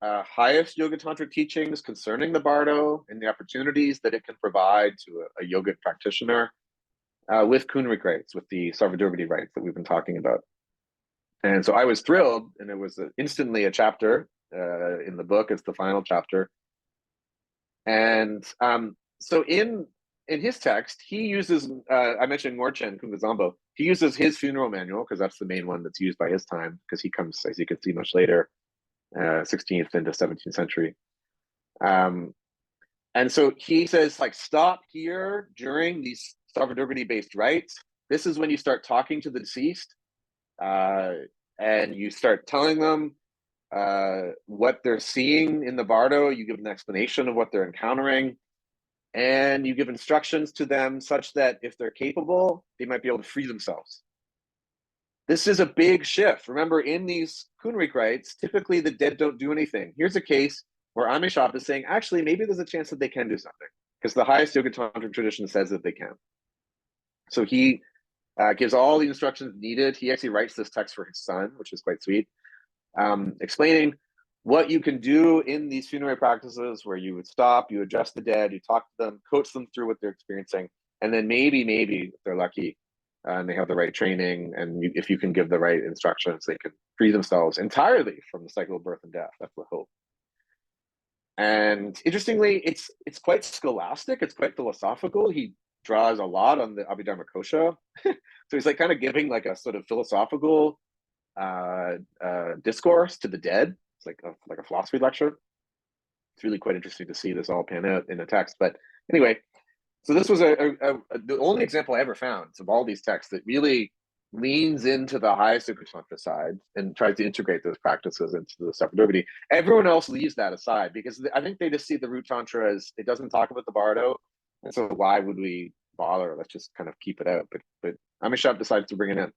highest yogatantric teachings concerning the bardo and the opportunities that it can provide to a yogic practitioner with Kunrig rites, with the Sarvadurgati rites that we've been talking about. And so I was thrilled, and it was instantly a chapter in the book. It's the final chapter. And so in his text, he uses, I mentioned Ngorchen Kungazambo, he uses his funeral manual, because that's the main one that's used by his time, because he comes, as you can see, much later, 16th into 17th century. And so he says, like, stop here during these Sarvadurgati-based rites. This is when you start talking to the deceased, and you start telling them what they're seeing in the bardo. You give an explanation of what they're encountering, and you give instructions to them such that if they're capable, they might be able to free themselves. This is a big shift. Remember, in these Kunrik rites, typically the dead don't do anything. Here's a case where Ameshap is saying, actually, maybe there's a chance that they can do something, because the highest yogatantric tradition says that they can. So he gives all the instructions needed. He actually writes this text for his son, which is quite sweet, explaining what you can do in these funerary practices, where you would stop, you address the dead, you talk to them, coach them through what they're experiencing, and then maybe if they're lucky and they have the right training, and if you can give the right instructions, they can free themselves entirely from the cycle of birth and death. That's the hope. And interestingly, it's quite scholastic. It's quite philosophical. He draws a lot on the Abhidharma Kosha. So he's like kind of giving like a sort of philosophical discourse to the dead. It's like a philosophy lecture. It's really quite interesting to see this all pan out in a text. But anyway, so this was the only example I ever found of all these texts that really leans into the highest Yogatantra side and tries to integrate those practices into the Sarvadurgati. Everyone else leaves that aside, because I think they just see the root tantra as it doesn't talk about the bardo, and so why would we bother? Let's just kind of keep it out. But Ameshap decides to bring it in,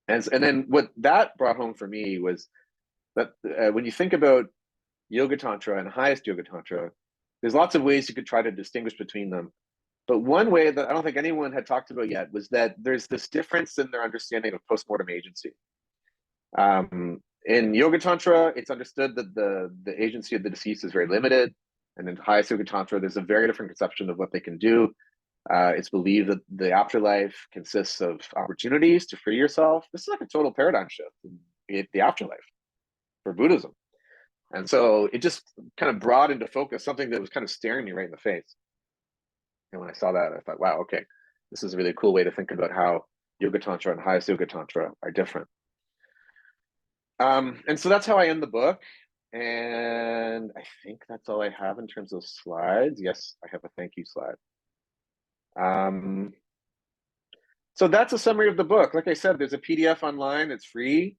and then what that brought home for me was that when you think about Yoga Tantra and highest Yoga Tantra, there's lots of ways you could try to distinguish between them. But one way that I don't think anyone had talked about yet was that there's this difference in their understanding of postmortem agency. In Yoga Tantra, it's understood that the agency of the deceased is very limited. And in highest Yoga Tantra, there's a very different conception of what they can do. It's believed that the afterlife consists of opportunities to free yourself. This is like a total paradigm shift in the afterlife for Buddhism. And so it just kind of brought into focus something that was kind of staring me right in the face. And when I saw that, I thought, wow, okay, this is a really cool way to think about how Yoga Tantra and highest Yoga Tantra are different. And so that's how I end the book. And I think that's all I have in terms of slides. Yes, I have a thank you slide. So that's a summary of the book. Like I said, there's a PDF online. It's free.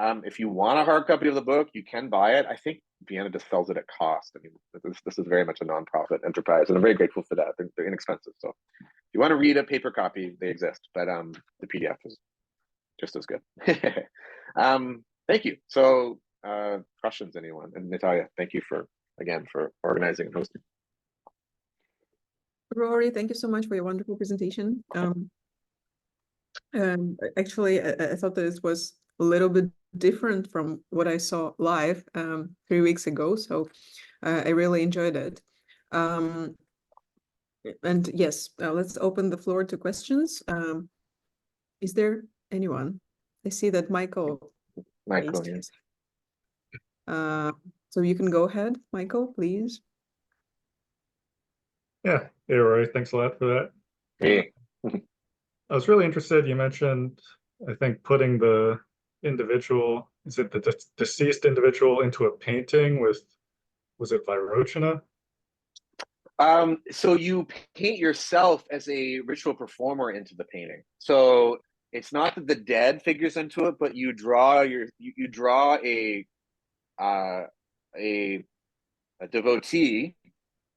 If you want a hard copy of the book, you can buy it. I think Vienna just sells it at cost. I mean, this is very much a nonprofit enterprise, and I'm very grateful for that. They're inexpensive. So if you want to read a paper copy, they exist, but the PDF is just as good. Thank you. So questions, anyone? And Natalia, thank you for organizing and hosting. Rory, thank you so much for your wonderful presentation. Actually, I thought that it was a little bit different from what I saw live 3 weeks ago, so I really enjoyed it. And yes, let's open the floor to questions. Is there anyone? I see that Michael. Michael, yes. So you can go ahead, Michael, please. Yeah, hey Rory, thanks a lot for that. Hey. I was really interested, you mentioned, I think, putting the individual, is it the deceased individual, into a painting with, was it Vairochana? So you paint yourself as a ritual performer into the painting. So it's not that the dead figures into it, but you draw you draw a devotee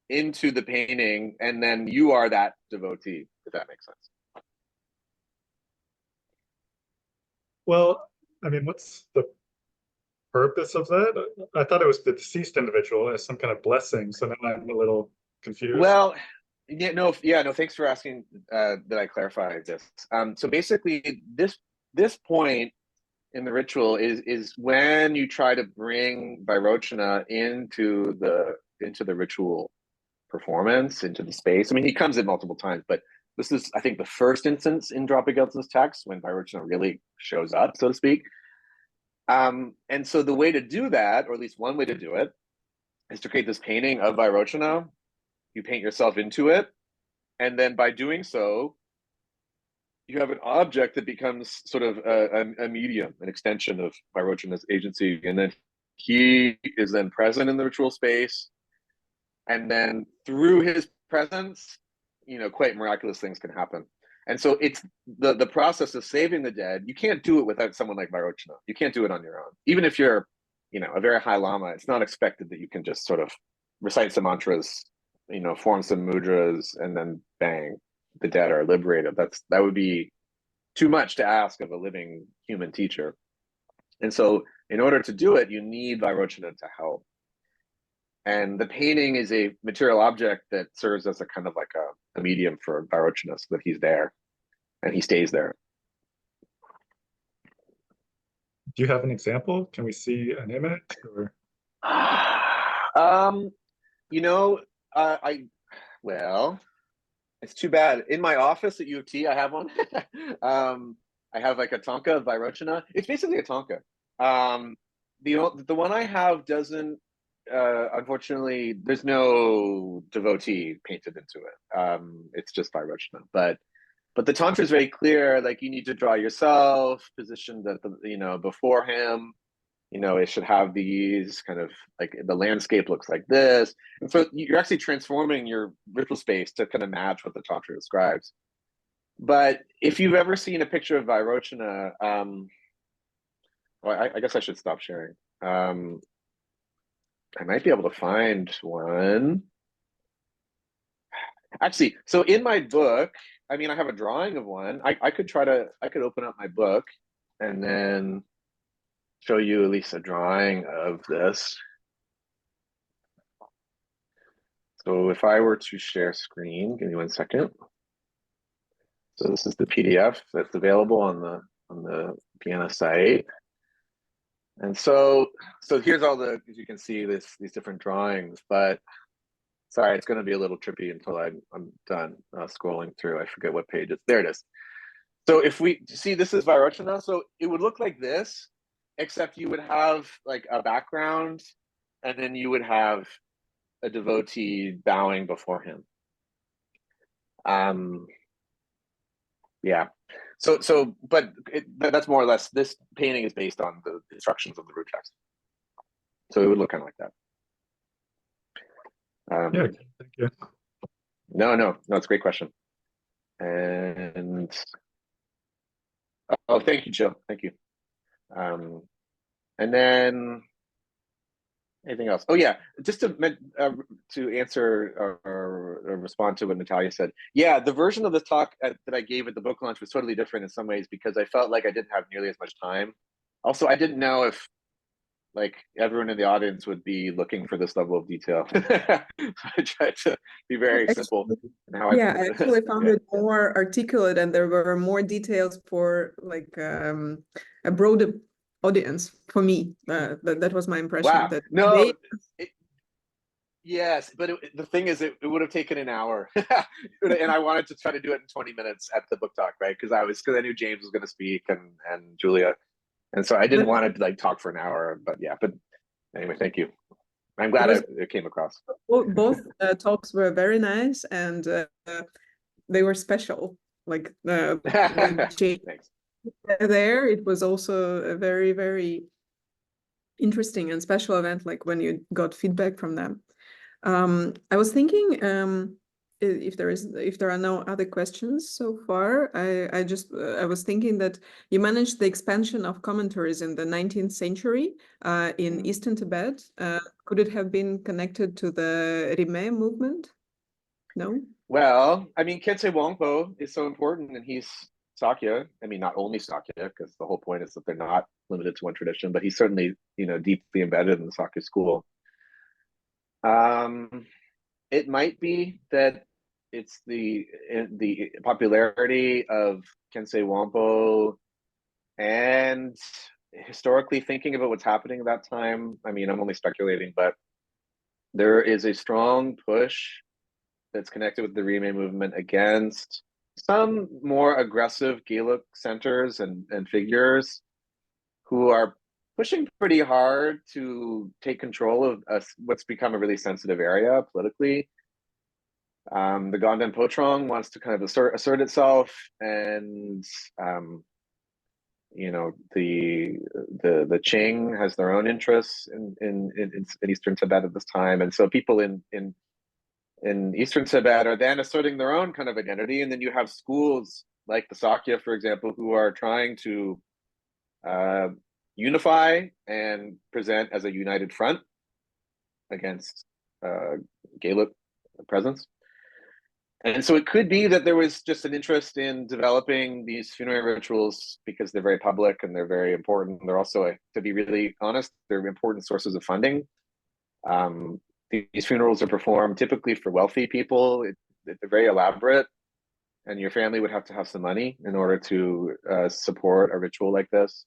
into the painting, and then you are that devotee, if that makes sense. Well, I mean, what's the purpose of that? I thought it was the deceased individual as some kind of blessing, so now I'm a little confused. Well, no, thanks for asking that I clarify this. So basically, this point in the ritual is when you try to bring Vairochana into the ritual performance, into the space. I mean, he comes in multiple times, but This is, I think, the first instance in Drakpa Gyaltsen's text when Vairochana really shows up, so to speak. And so the way to do that, or at least one way to do it, is to create this painting of Vairochana. You paint yourself into it, and then by doing so, you have an object that becomes sort of a medium, an extension of Vairochana's agency, and then he is then present in the ritual space, and then through his presence, quite miraculous things can happen. And so it's the process of saving the dead. You can't do it without someone like Vairochana. You can't do it on your own. Even if you're, a very high lama, it's not expected that you can just sort of recite some mantras, form some mudras, and then bang, the dead are liberated. That would be too much to ask of a living human teacher. And so in order to do it, you need Vairochana to help. And the painting is a material object that serves as a kind of like a medium for Vairochana, so that he's there and he stays there. Do you have an example? Can we see an image? Or? Well, it's too bad. In my office at U of T, I have one. I have like a tanka of Vairochana. It's basically a tanka. The one I have doesn't. Unfortunately, there's no devotee painted into it. It's just Vairochana. But the tantra is very clear. Like, you need to draw yourself positioned at the before him. It should have these kind of, like, the landscape looks like this, and so you're actually transforming your ritual space to kind of match what the tantra describes. But if you've ever seen a picture of Vairochana, well, I guess I should stop sharing. I might be able to find one. Actually, so in my book, I have a drawing of one. I could open up my book and then show you at least a drawing of this. So if I were to share screen, give me 1 second. So this is the PDF that's available on the Vienna site. And so here's all as you can see, these different drawings, but sorry, it's going to be a little trippy until I'm done scrolling through. I forget what page it's. There it is. So if we see, this is Vairochana. So it would look like this, except you would have like a background, and then you would have a devotee bowing before him. Yeah. But that's more or less, this painting is based on the instructions of the root text. So it would look kind of like that. Yeah, thank you. No, it's a great question. And thank you, Jill. Thank you. And then anything else? Oh yeah, just to answer or respond to what Natalia said. Yeah, the version of this talk that I gave at the book launch was totally different in some ways, because I felt like I didn't have nearly as much time. Also, I didn't know if like everyone in the audience would be looking for this level of detail. I tried to be very simple. I actually found it more articulate, and there were more details for like a broader audience for me. That was my impression. Wow. No. Yes, but the thing is, it would have taken an hour, and I wanted to try to do it in 20 minutes at the book talk, right? Because I knew James was going to speak and Julia. And so I didn't want to like talk for an hour, but anyway, thank you. I'm glad it came across. Both talks were very nice, and they were special. Like when James there, it was also a very, very interesting and special event, like when you got feedback from them. I was thinking, if there are no other questions so far, I was thinking that you managed the expansion of commentaries in the 19th century in Eastern Tibet. Could it have been connected to the Rime movement? No? Well, Khyentse Wangpo is so important, and he's Sakya. Not only Sakya, because the whole point is that they're not limited to one tradition, but he's certainly, deeply embedded in the Sakya school. It might be that it's the popularity of Khyentse Wangpo and historically thinking about what's happening at that time. I'm only speculating, but there is a strong push that's connected with the Rime movement against some more aggressive Gaelic centers and figures who are pushing pretty hard to take control of what's become a really sensitive area politically. The Gondan Potrong wants to kind of assert itself, and you know, the Qing has their own interests in Eastern Tibet at this time, and so people in Eastern Tibet are then asserting their own kind of identity, and then you have schools like the Sakya, for example, who are trying to unify and present as a united front against Gaelic presence. And so it could be that there was just an interest in developing these funerary rituals because they're very public and they're very important. They're also, to be really honest, they're important sources of funding. These funerals are performed typically for wealthy people. They're very elaborate, and your family would have to have some money in order to support a ritual like this.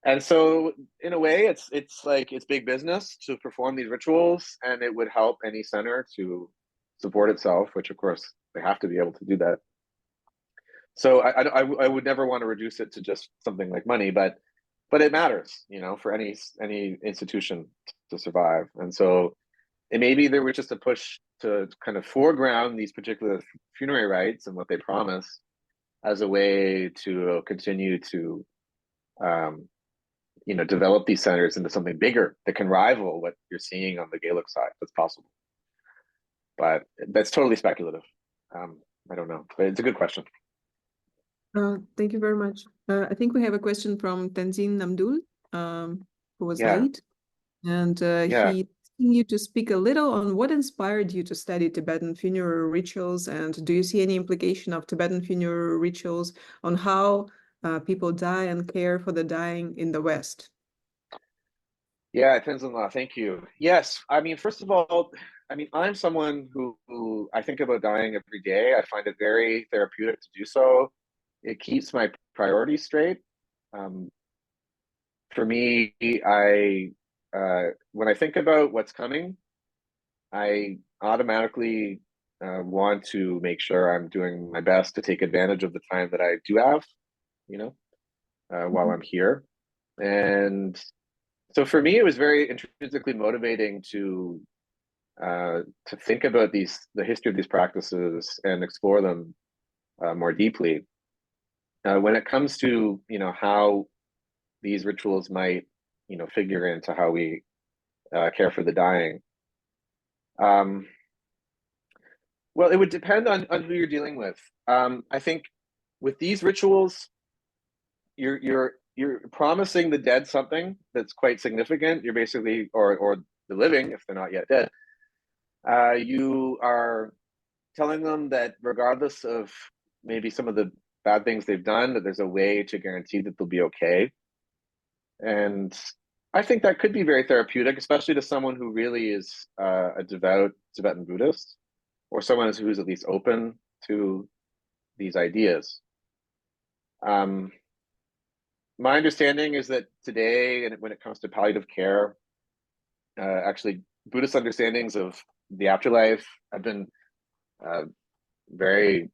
And so in a way, it's like it's big business to perform these rituals, and it would help any center to support itself, which of course they have to be able to do that. So I would never want to reduce it to just something like money, but it matters, you know, for any institution to survive. And so maybe there was just a push to kind of foreground these particular funerary rites and what they promise as a way to continue to you know, develop these centers into something bigger that can rival what you're seeing on the Gaelic side. That's possible, but that's totally speculative. I don't know, but it's a good question. Thank you very much. I think we have a question from Tenzin Namdul, who was late, and he asking you to speak a little on what inspired you to study Tibetan funeral rituals, and do you see any implication of Tibetan funeral rituals on how people die and care for the dying in the West? Yeah, Tenzin, thank you. Yes, I mean, first of all, I mean, I'm someone who I think about dying every day. I find it very therapeutic to do so. It keeps my priorities straight. For me, when I think about what's coming, I automatically want to make sure I'm doing my best to take advantage of the time that I do have, you know, while I'm here. And so for me, it was very intrinsically motivating to think about the history of these practices and explore them more deeply. When it comes to, you know, how these rituals might, you know, figure into how we care for the dying. Well, it would depend on who you're dealing with. I think with these rituals, you're promising the dead something that's quite significant. You're basically, or the living, if they're not yet dead, you are telling them that regardless of maybe some of the bad things they've done, that there's a way to guarantee that they'll be okay. And I think that could be very therapeutic, especially to someone who really is a devout Tibetan Buddhist, or someone who's at least open to these ideas. My understanding is that today, and when it comes to palliative care, actually Buddhist understandings of the afterlife have been very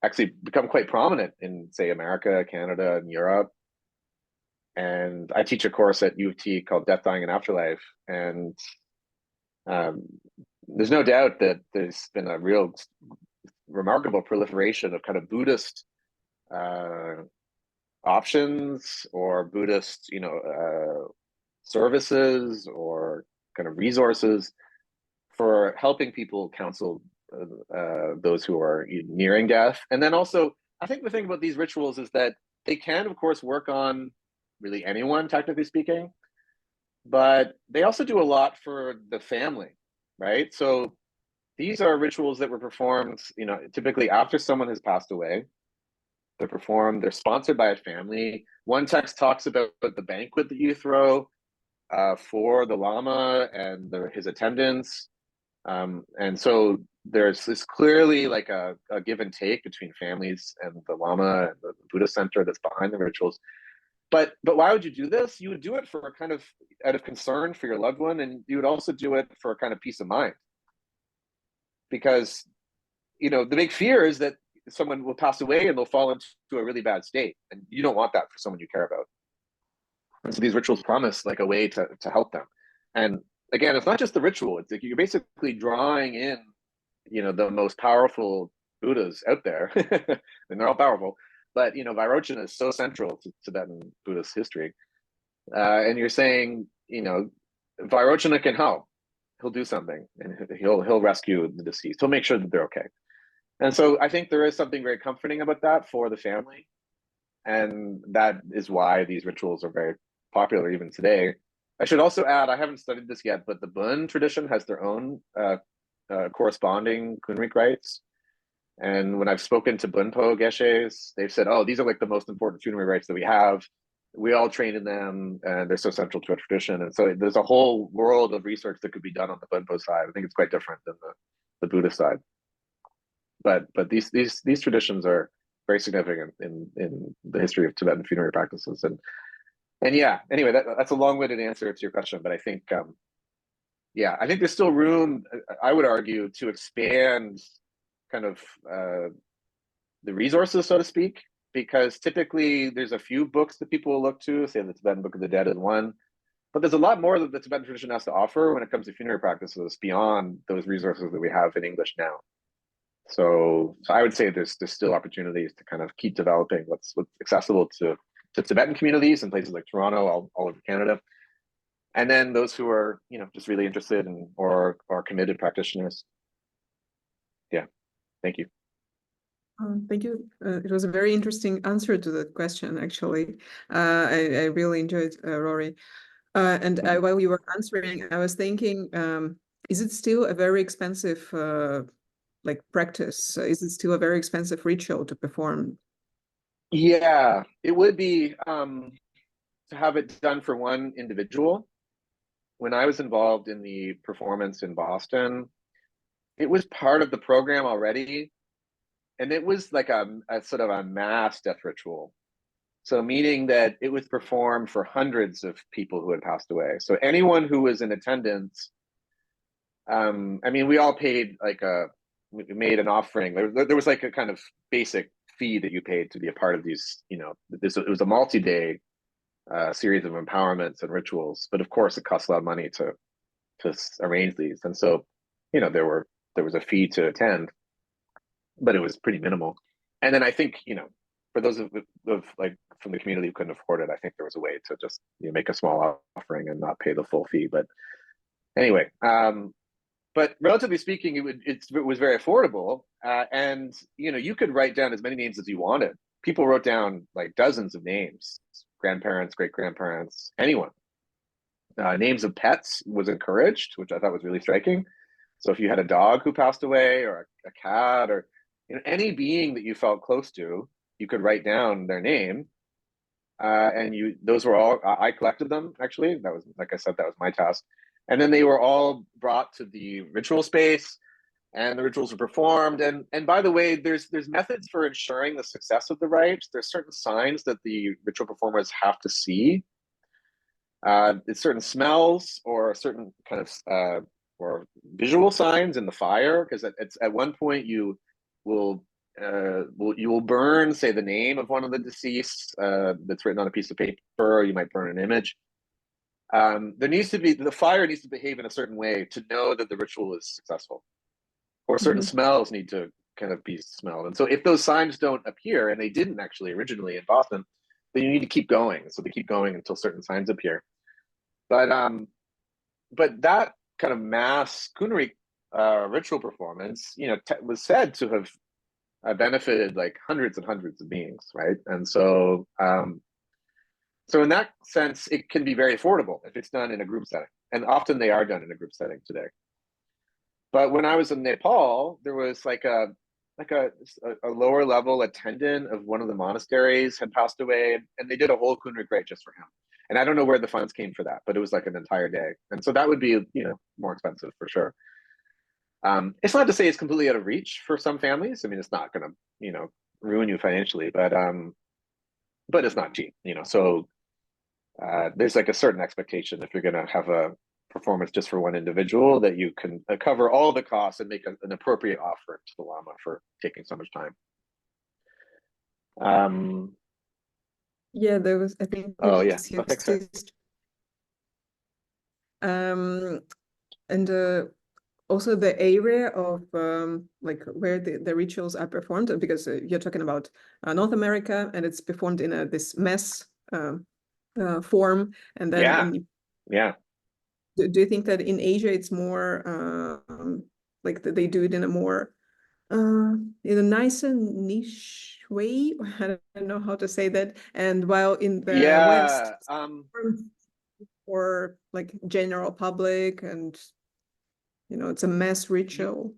actually become quite prominent in, say, America, Canada, and Europe. And I teach a course at U of T called Death, Dying, and Afterlife. And there's no doubt that there's been a real remarkable proliferation of kind of Buddhist options, or Buddhist, you know, services or kind of resources for helping people counsel those who are nearing death. And then also, I think the thing about these rituals is that they can, of course, work on really anyone, technically speaking, but they also do a lot for the family, right? So these are rituals that were performed, you know, typically after someone has passed away. They're performed, they're sponsored by a family. One text talks about the banquet that you throw for the Lama and his attendants. And so there's this clearly like a give and take between families and the Lama and the Buddhist center that's behind the rituals. But why would you do this? You would do it for a kind of out of concern for your loved one, and you would also do it for a kind of peace of mind. Because, you know, the big fear is that someone will pass away and they'll fall into a really bad state, and you don't want that for someone you care about. And so these rituals promise like a way to help them. And again, it's not just the ritual, it's like you're basically drawing in, you know, the most powerful Buddhas out there, and they're all powerful, but you know, Vairochana is so central to Tibetan Buddhist history. And you're saying, you know, Vairochana can help. He'll do something, and he'll rescue the deceased. He'll make sure that they're okay. And so I think there is something very comforting about that for the family. And that is why these rituals are very popular even today. I should also add, I haven't studied this yet, but the Bön tradition has their own corresponding Kunrik rites. And when I've spoken to Bunpo Geshes, they've said, oh, these are like the most important funerary rites that we have. We all train in them, and they're so central to our tradition. And so there's a whole world of research that could be done on the Bunpo side. I think it's quite different than the Buddhist side. But these traditions are very significant in the history of Tibetan funerary practices. And yeah, anyway, that's a long-winded answer to your question, but I think yeah, I think there's still room, I would argue, to expand kind of the resources, so to speak, because typically there's a few books that people will look to, say the Tibetan Book of the Dead is one, but there's a lot more that the Tibetan tradition has to offer when it comes to funerary practices beyond those resources that we have in English now. So I would say there's still opportunities to kind of keep developing what's accessible to Tibetan communities in places like Toronto, all over Canada, and then those who are, you know, just really interested in or are committed practitioners. Yeah, thank you. Thank you. It was a very interesting answer to that question, actually. I really enjoyed Rory. And while you were answering, I was thinking, is it still a very expensive like practice? Is it still a very expensive ritual to perform? Yeah, it would be to have it done for one individual. When I was involved in the performance in Boston, it was part of the program already. And it was like a sort of a mass death ritual. So meaning that it was performed for hundreds of people who had passed away. So anyone who was in attendance, I mean, we all paid like we made an offering. There was like a kind of basic fee that you paid to be a part of these, you know, it was a multi-day series of empowerments and rituals, but of course it costs a lot of money to arrange these. And so, you know, there was a fee to attend, but it was pretty minimal. And then I think, you know, for those of like from the community who couldn't afford it, I think there was a way to just, you know, make a small offering and not pay the full fee. But anyway, but relatively speaking, it was very affordable, and you know, you could write down as many names as you wanted. People wrote down like dozens of names, grandparents, great grandparents, anyone. Names of pets was encouraged, which I thought was really striking. So if you had a dog who passed away, or a cat, or, you know, any being that you felt close to, you could write down their name. And those were all, I collected them, actually. That was, like I said, that was my task. And then they were all brought to the ritual space, and the rituals were performed. And by the way, there's methods for ensuring the success of the rites. There's certain signs that the ritual performers have to see. It's certain smells or certain kind of or visual signs in the fire, because it's at one point you will burn, say, the name of one of the deceased that's written on a piece of paper, or you might burn an image. The fire needs to behave in a certain way to know that the ritual is successful, or certain smells need to kind of be smelled. And so if those signs don't appear, and they didn't actually originally in Boston, then you need to keep going. So they keep going until certain signs appear. But that kind of mass Kunrik ritual performance, you know, was said to have benefited like hundreds and hundreds of beings, right? And so so in that sense, it can be very affordable if it's done in a group setting, and often they are done in a group setting today. But when I was in Nepal, there was like a lower level attendant of one of the monasteries had passed away, and they did a whole Kunrik rite just for him. And I don't know where the funds came for that, but it was like an entire day. And so that would be, you know, more expensive for sure. It's not to say it's completely out of reach for some families. I mean, it's not going to, you know, ruin you financially, but it's not cheap, you know. So there's like a certain expectation if you're going to have a performance just for one individual, that you can cover all the costs and make an appropriate offer to the Lama for taking so much time. Yeah, there was, I think, Oh yeah. police Okay, sorry. and also the area of like where the rituals are performed, because you're talking about North America, and it's performed in this mass form, and then Yeah. Yeah. do you think that in Asia it's more like they do it in a more in a nicer niche way? I don't know how to say that. And while in the West, or like general public, and it's a mass ritual.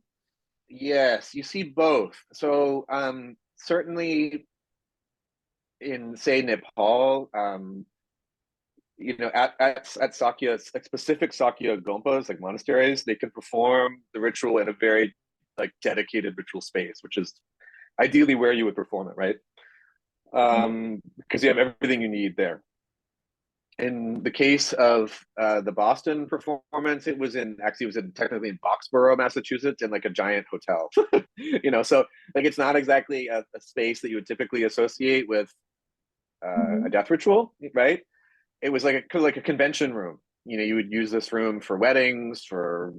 Yes, you see both. So certainly in, say, Nepal, at Sakya, specific Sakya gompas, like monasteries, they can perform the ritual in a very like dedicated ritual space, which is ideally where you would perform it, right? Because you have everything you need there. In the case of the Boston performance, it was technically in Boxborough, Massachusetts, in like a giant hotel. So like it's not exactly a space that you would typically associate with a death ritual, right? It was like a convention room. You would use this room for weddings, for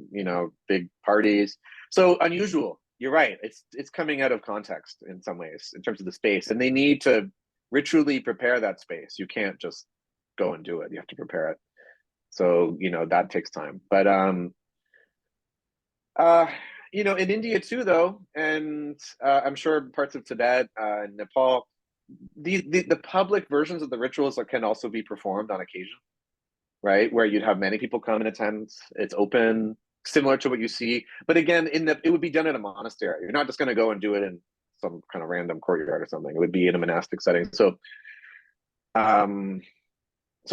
big parties. So unusual. You're right. It's coming out of context in some ways in terms of the space, and they need to ritually prepare that space. You can't just go and do it. You have to prepare it. So that takes time. But in India too, though, and I'm sure parts of Tibet and Nepal, the public versions of the rituals can also be performed on occasion, right? Where you'd have many people come and attend. It's open, similar to what you see. But again, it would be done in a monastery. You're not just going to go and do it in some kind of random courtyard or something. It would be in a monastic setting. So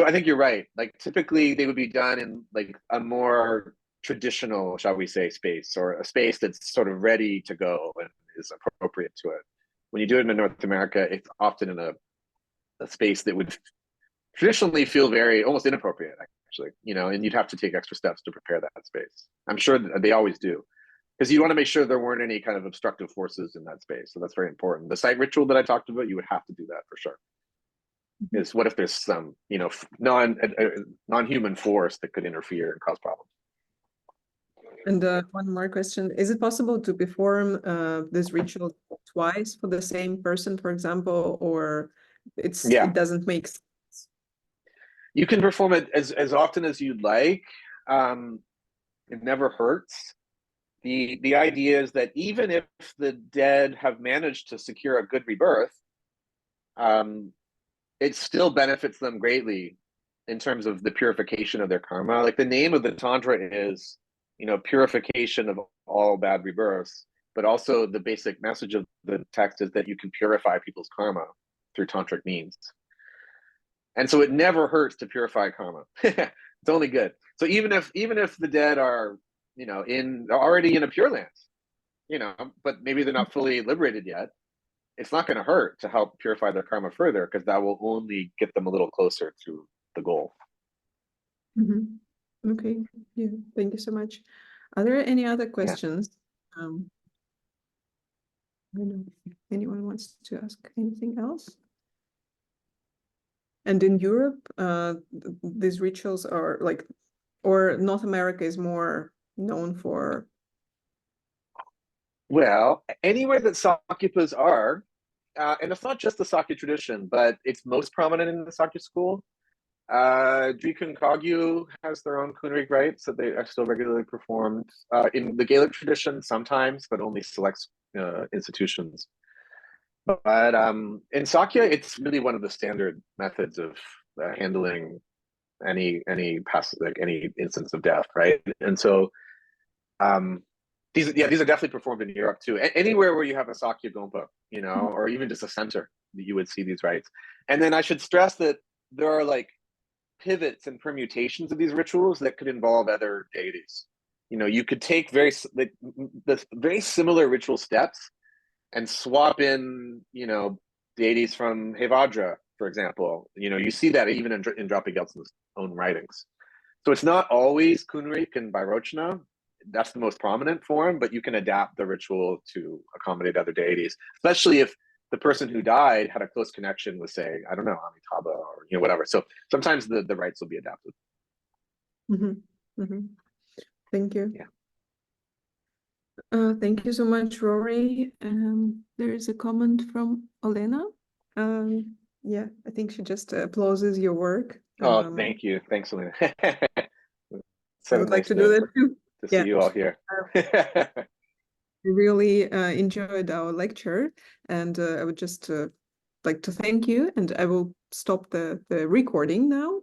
I think you're right. Like typically they would be done in like a more traditional, shall we say, space, or a space that's sort of ready to go and is appropriate to it. When you do it in North America, it's often in a space that would traditionally feel very almost inappropriate, actually, and you'd have to take extra steps to prepare that space. I'm sure that they always do, because you want to make sure there weren't any kind of obstructive forces in that space. So that's very important. The site ritual that I talked about, you would have to do that for sure. Is what if there's some non-human force that could interfere and cause problems. And one more question: is it possible to perform this ritual twice for the same person, for example, or it doesn't make sense? You can perform it as often as you'd like. It never hurts. The idea is that even if the dead have managed to secure a good rebirth, it still benefits them greatly in terms of the purification of their karma. Like the name of the Tantra is, purification of all bad rebirths, but also the basic message of the text is that you can purify people's karma through tantric means. And so it never hurts to purify karma. It's only good. So even if the dead are, already in a pure land, but maybe they're not fully liberated yet, it's not going to hurt to help purify their karma further, because that will only get them a little closer to the goal. Okay. Yeah. Thank you so much. Are there any other questions? I don't know if anyone wants to ask anything else. And in Europe, these rituals are like, or North America is more known for? Well, anywhere that Sakyupas are, and it's not just the Sakya tradition, but it's most prominent in the Sakya school. Drikun Kagyu has their own Kunrig rites that they are still regularly performed. In the Gaelic tradition, sometimes, but only select institutions. But in Sakya, it's really one of the standard methods of handling any instance of death, right? And so these are definitely performed in Europe too. Anywhere where you have a Sakya Gompa, or even just a center, you would see these rites. And then I should stress that there are like pivots and permutations of these rituals that could involve other deities. You could take very similar ritual steps and swap in, deities from Hevajra, for example. You see that even in Drakpa Gyaltsen's own writings. So it's not always Kunrik and Vairochana. That's the most prominent form, but you can adapt the ritual to accommodate other deities, especially if the person who died had a close connection with, say, I don't know, Amitabha or whatever. So sometimes the rites will be adapted. Thank you. Yeah. Thank you so much, Rory. There is a comment from Olena. Yeah, I think she just applauses your work. Oh, thank you. Thanks, Elena. I would like to do that too. To see you all here. We really enjoyed our lecture, and I would just like to thank you, and I will stop the recording now.